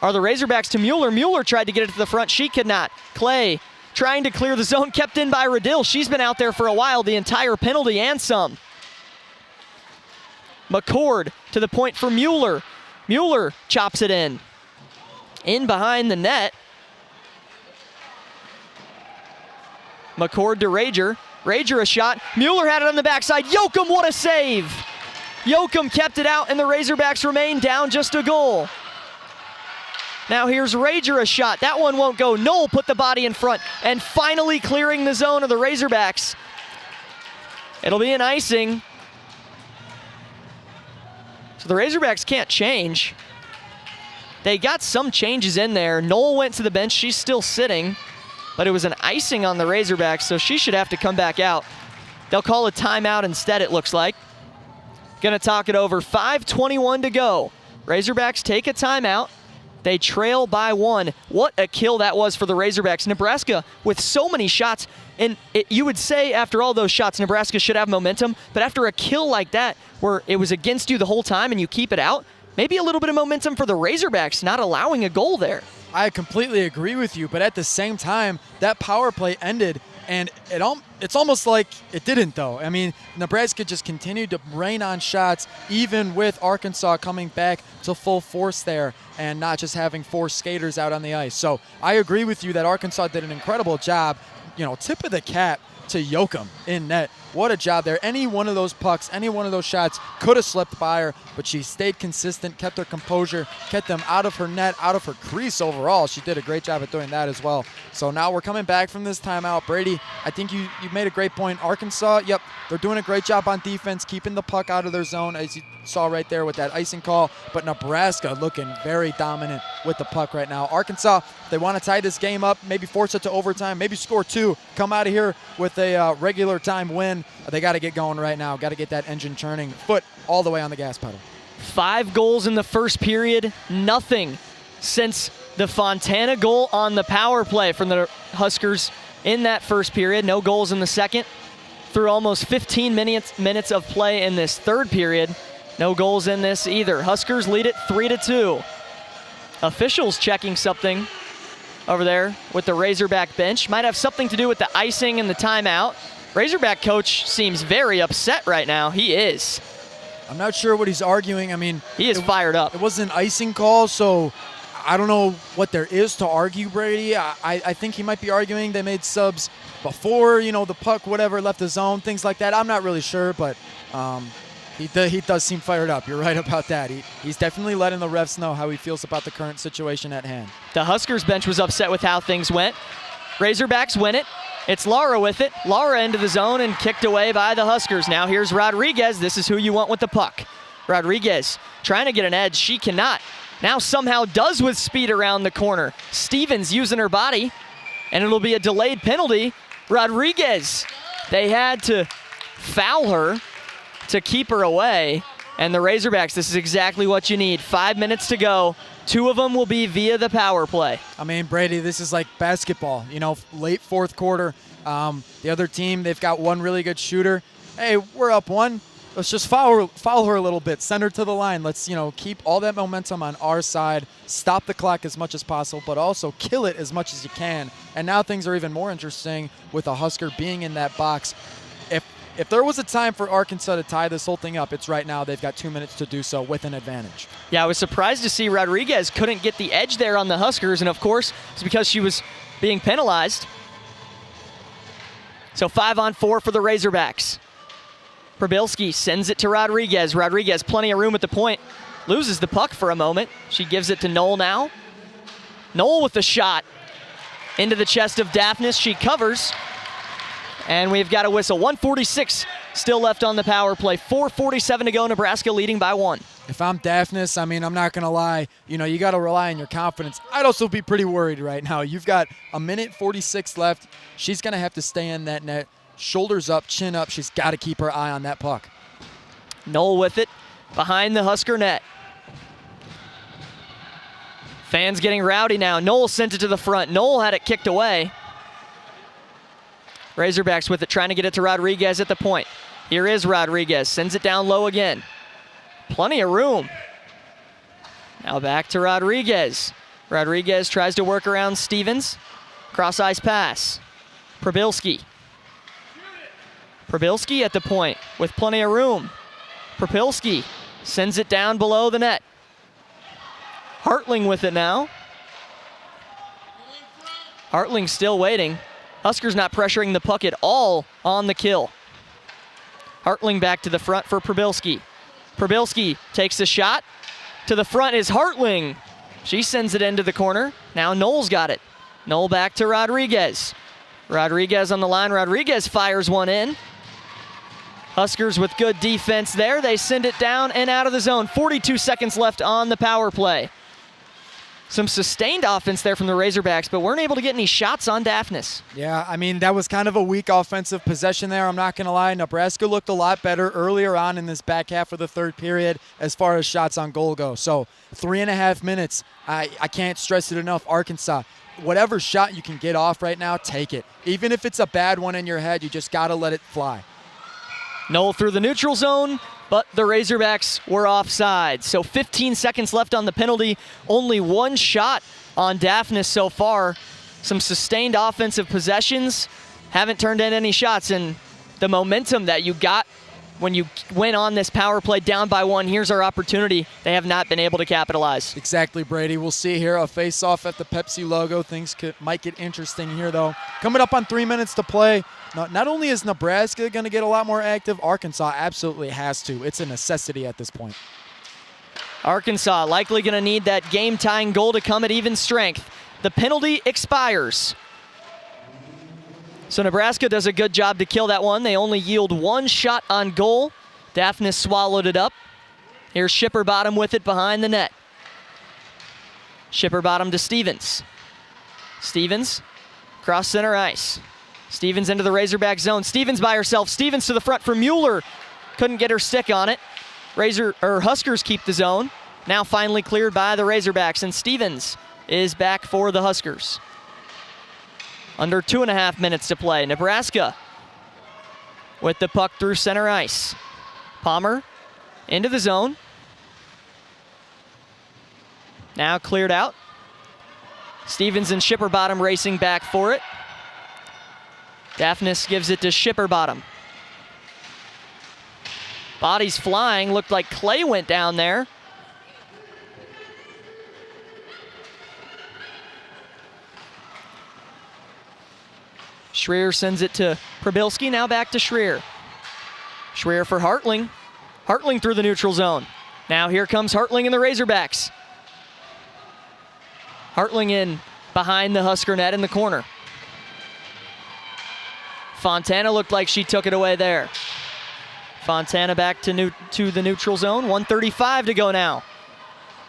Are the Razorbacks to Mueller? Mueller tried to get it to the front. She could not. Clay trying to clear the zone, kept in by Riddle. She's been out there for a while, the entire penalty and some. McCord to the point for Mueller. Mueller chops it in. In behind the net. McCord to Rager. Rager a shot. Mueller had it on the backside. Yoakum, what a save! Yoakum kept it out, and the Razorbacks remain down just a goal. Now here's Rager a shot. That one won't go. Knoll put the body in front, and finally clearing the zone of the Razorbacks. It'll be an icing. So the Razorbacks can't change. They got some changes in there. Knoll went to the bench. She's still sitting. But it was an icing on the Razorbacks, so she should have to come back out. They'll call a timeout instead, it looks like. Gonna talk it over. 5:21 to go. Razorbacks take a timeout. They trail by 1. What a kill that was for the Razorbacks. Nebraska with so many shots, and you would say after all those shots, Nebraska should have momentum, but after a kill like that, where it was against you the whole time and you keep it out, maybe a little bit of momentum for the Razorbacks not allowing a goal there. I completely agree with you, but at the same time, that power play ended, and it's almost like it didn't, though. I mean, Nebraska just continued to rain on shots, even with Arkansas coming back to full force there and not just having 4 skaters out on the ice. So I agree with you that Arkansas did an incredible job. You know, tip of the cap to Yoakum in net. What a job there. Any one of those pucks, any one of those shots could have slipped by her, but she stayed consistent, kept her composure, kept them out of her net, out of her crease overall. She did a great job at doing that as well. So now we're coming back from this timeout. Brady, I think you made a great point. Arkansas, yep, they're doing a great job on defense, keeping the puck out of their zone, as you saw right there with that icing call. But Nebraska looking very dominant with the puck right now. Arkansas, they want to tie this game up, maybe force it to overtime, maybe score 2, come out of here with a regular time win. They got to get going right now. Got to get that engine churning. Foot all the way on the gas pedal. 5 goals in the first period, nothing since the Fontana goal on the power play from the Huskers in that first period. No goals in the second. Through almost 15 minutes of play in this third period, no goals in this either. Huskers lead it 3-2. Officials checking something over there with the Razorback bench. Might have something to do with the icing and the timeout. Razorback coach seems very upset right now. He is. I'm not sure what he's arguing. I mean, he is fired up. It was an icing call, so I don't know what there is to argue, Brady. I think he might be arguing they made subs before, the puck, whatever, left the zone, things like that. I'm not really sure, but he does seem fired up. You're right about that. He's definitely letting the refs know how he feels about the current situation at hand. The Huskers bench was upset with how things went. Razorbacks win it. It's Lara with it. Lara into the zone and kicked away by the Huskers. Now here's Rodriguez. This is who you want with the puck. Rodriguez trying to get an edge. She cannot. Now somehow does with speed around the corner. Stevens using her body, and it'll be a delayed penalty. Rodriguez, they had to foul her to keep her away. And the Razorbacks, this is exactly what you need. 5 minutes to go. 2 of them will be via the power play. I mean, Brady, this is like basketball, late fourth quarter. The other team, they've got one really good shooter. Hey, we're up 1. Let's just foul her a little bit. Send her to the line. Let's, keep all that momentum on our side. Stop the clock as much as possible, but also kill it as much as you can. And now things are even more interesting with a Husker being in that box. If there was a time for Arkansas to tie this whole thing up, it's right now. They've got 2 minutes to do so with an advantage. Yeah, I was surprised to see Rodriguez couldn't get the edge there on the Huskers, and of course, it's because she was being penalized. So 5-on-4 for the Razorbacks. Probilski sends it to Rodriguez. Rodriguez, plenty of room at the point. Loses the puck for a moment. She gives it to Knoll now. Knoll with the shot into the chest of Daphnis. She covers. And we've got a whistle. 1:46 still left on the power play. 4:47 to go. Nebraska leading by 1. If I'm Daphnis, I'm not going to lie. You got to rely on your confidence. I'd also be pretty worried right now. You've got 1:46 left. She's going to have to stay in that net. Shoulders up, chin up. She's got to keep her eye on that puck. Knoll with it behind the Husker net. Fans getting rowdy now. Knoll sent it to the front. Knoll had it kicked away. Razorbacks with it, trying to get it to Rodriguez at the point. Here is Rodriguez, sends it down low again. Plenty of room. Now back to Rodriguez. Rodriguez tries to work around Stevens. Cross-ice pass. Probilski. Probilski at the point with plenty of room. Probilski sends it down below the net. Hartling with it now. Hartling still waiting. Huskers not pressuring the puck at all on the kill. Hartling back to the front for Probilski. Probilski takes the shot. To the front is Hartling. She sends it into the corner. Now Knoll's got it. Knoll back to Rodriguez. Rodriguez on the line. Rodriguez fires one in. Huskers with good defense there. They send it down and out of the zone. 42 seconds left on the power play. Some sustained offense there from the Razorbacks, but weren't able to get any shots on Daphnis. Yeah, that was kind of a weak offensive possession there. I'm not going to lie. Nebraska looked a lot better earlier on in this back half of the third period as far as shots on goal go. So 3.5 minutes. I can't stress it enough. Arkansas, whatever shot you can get off right now, take it. Even if it's a bad one in your head, you just got to let it fly. Knoll through the neutral zone, but the Razorbacks were offside. So 15 seconds left on the penalty. Only one shot on Daphnis so far. Some sustained offensive possessions. Haven't turned in any shots. And the momentum that you got when you went on this power play down by 1, here's our opportunity. They have not been able to capitalize. Exactly, Brady. We'll see here a face-off at the Pepsi logo. Things might get interesting here, though. Coming up on 3 minutes to play. Not only is Nebraska going to get a lot more active, Arkansas absolutely has to. It's a necessity at this point. Arkansas likely going to need that game-tying goal to come at even strength. The penalty expires. So Nebraska does a good job to kill that one. They only yield one shot on goal. Daphnis swallowed it up. Here's Shipperbottom with it behind the net. Shipperbottom to Stevens. Stevens, cross center ice. Stevens into the Razorback zone. Stevens by herself. Stevens to the front for Mueller. Couldn't get her stick on it. Huskers keep the zone. Now finally cleared by the Razorbacks, and Stevens is back for the Huskers. Under 2.5 minutes to play. Nebraska with the puck through center ice. Palmer into the zone. Now cleared out. Stevens and Shipperbottom racing back for it. Daphnis gives it to Shipperbottom. Bodies flying. Looked like Clay went down there. Schreier sends it to Probilski, now back to Schreier. Schreier for Hartling. Hartling through the neutral zone. Now here comes Hartling and the Razorbacks. Hartling in behind the Husker net in the corner. Fontana looked like she took it away there. Fontana back to the neutral zone. 1:35 to go now.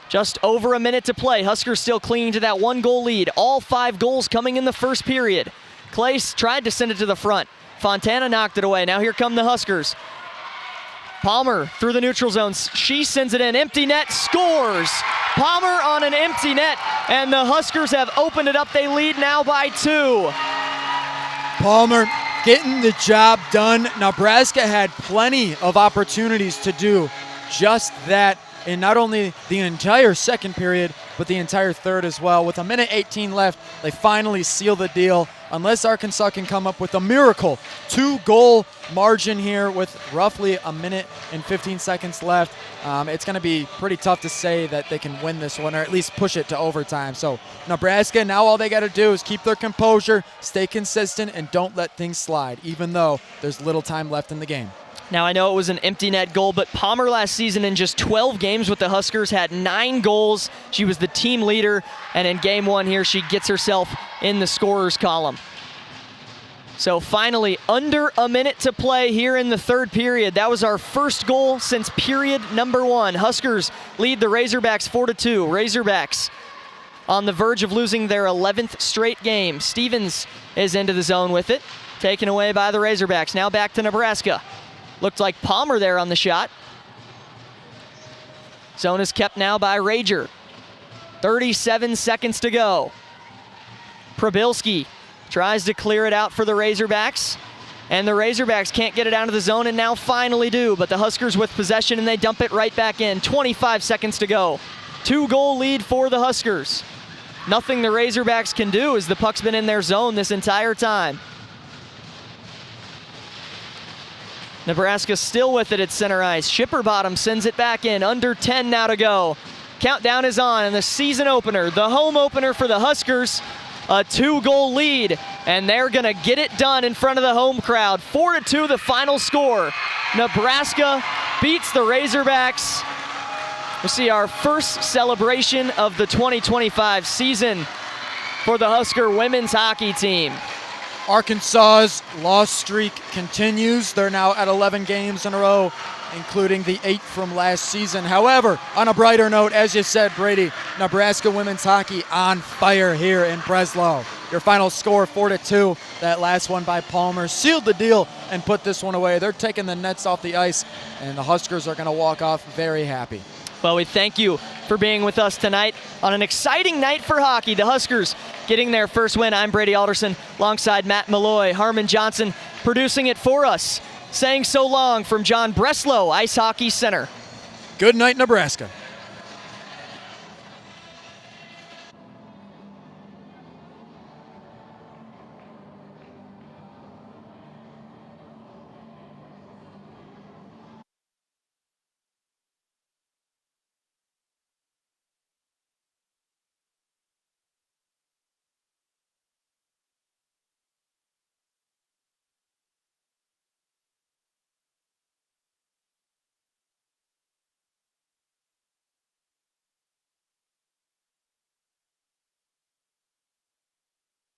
Just over a minute to play. Huskers still clinging to that 1-goal lead. All 5 goals coming in the first period. Clace tried to send it to the front. Fontana knocked it away. Now here come the Huskers. Palmer through the neutral zone. She sends it in. Empty net, scores. Palmer on an empty net, and the Huskers have opened it up. They lead now by 2. Palmer getting the job done. Nebraska had plenty of opportunities to do just that in not only the entire second period, but the entire third as well. With 1:18 left, they finally seal the deal. Unless Arkansas can come up with a miracle 2-goal margin here with roughly 1:15 left, it's going to be pretty tough to say that they can win this one or at least push it to overtime. So Nebraska, now all they got to do is keep their composure, stay consistent, and don't let things slide, even though there's little time left in the game. Now, I know it was an empty net goal, but Palmer last season in just 12 games with the Huskers had 9 goals. She was the team leader, and in game 1 here, she gets herself in the scorers column. So finally, under a minute to play here in the third period. That was our first goal since period number 1. Huskers lead the Razorbacks 4-2. Razorbacks on the verge of losing their 11th straight game. Stevens is into the zone with it, taken away by the Razorbacks. Now back to Nebraska. Looked like Palmer there on the shot. Zone is kept now by Rager. 37 seconds to go. Probilski tries to clear it out for the Razorbacks. And the Razorbacks can't get it out of the zone and now finally do. But the Huskers with possession and they dump it right back in. 25 seconds to go. 2-goal lead for the Huskers. Nothing the Razorbacks can do as the puck's been in their zone this entire time. Nebraska still with it at center ice. Shipperbottom sends it back in. Under 10 now to go. Countdown is on, and the season opener, the home opener for the Huskers, a 2-goal lead, and they're going to get it done in front of the home crowd. 4-2 the final score. Nebraska beats the Razorbacks. We'll see our first celebration of the 2025 season for the Husker women's hockey team. Arkansas's loss streak continues. They're now at 11 games in a row, including the 8 from last season. However, on a brighter note, as you said, Brady, Nebraska women's hockey on fire here in Breslau. Your final score, 4-2. That last one by Palmer sealed the deal and put this one away. They're taking the nets off the ice, and the Huskers are going to walk off very happy. Well, we thank you for being with us tonight on an exciting night for hockey. The Huskers getting their first win. I'm Brady Alderson alongside Matt Malloy. Harmon Johnson producing it for us. Saying so long from John Breslow Ice Hockey Center. Good night, Nebraska.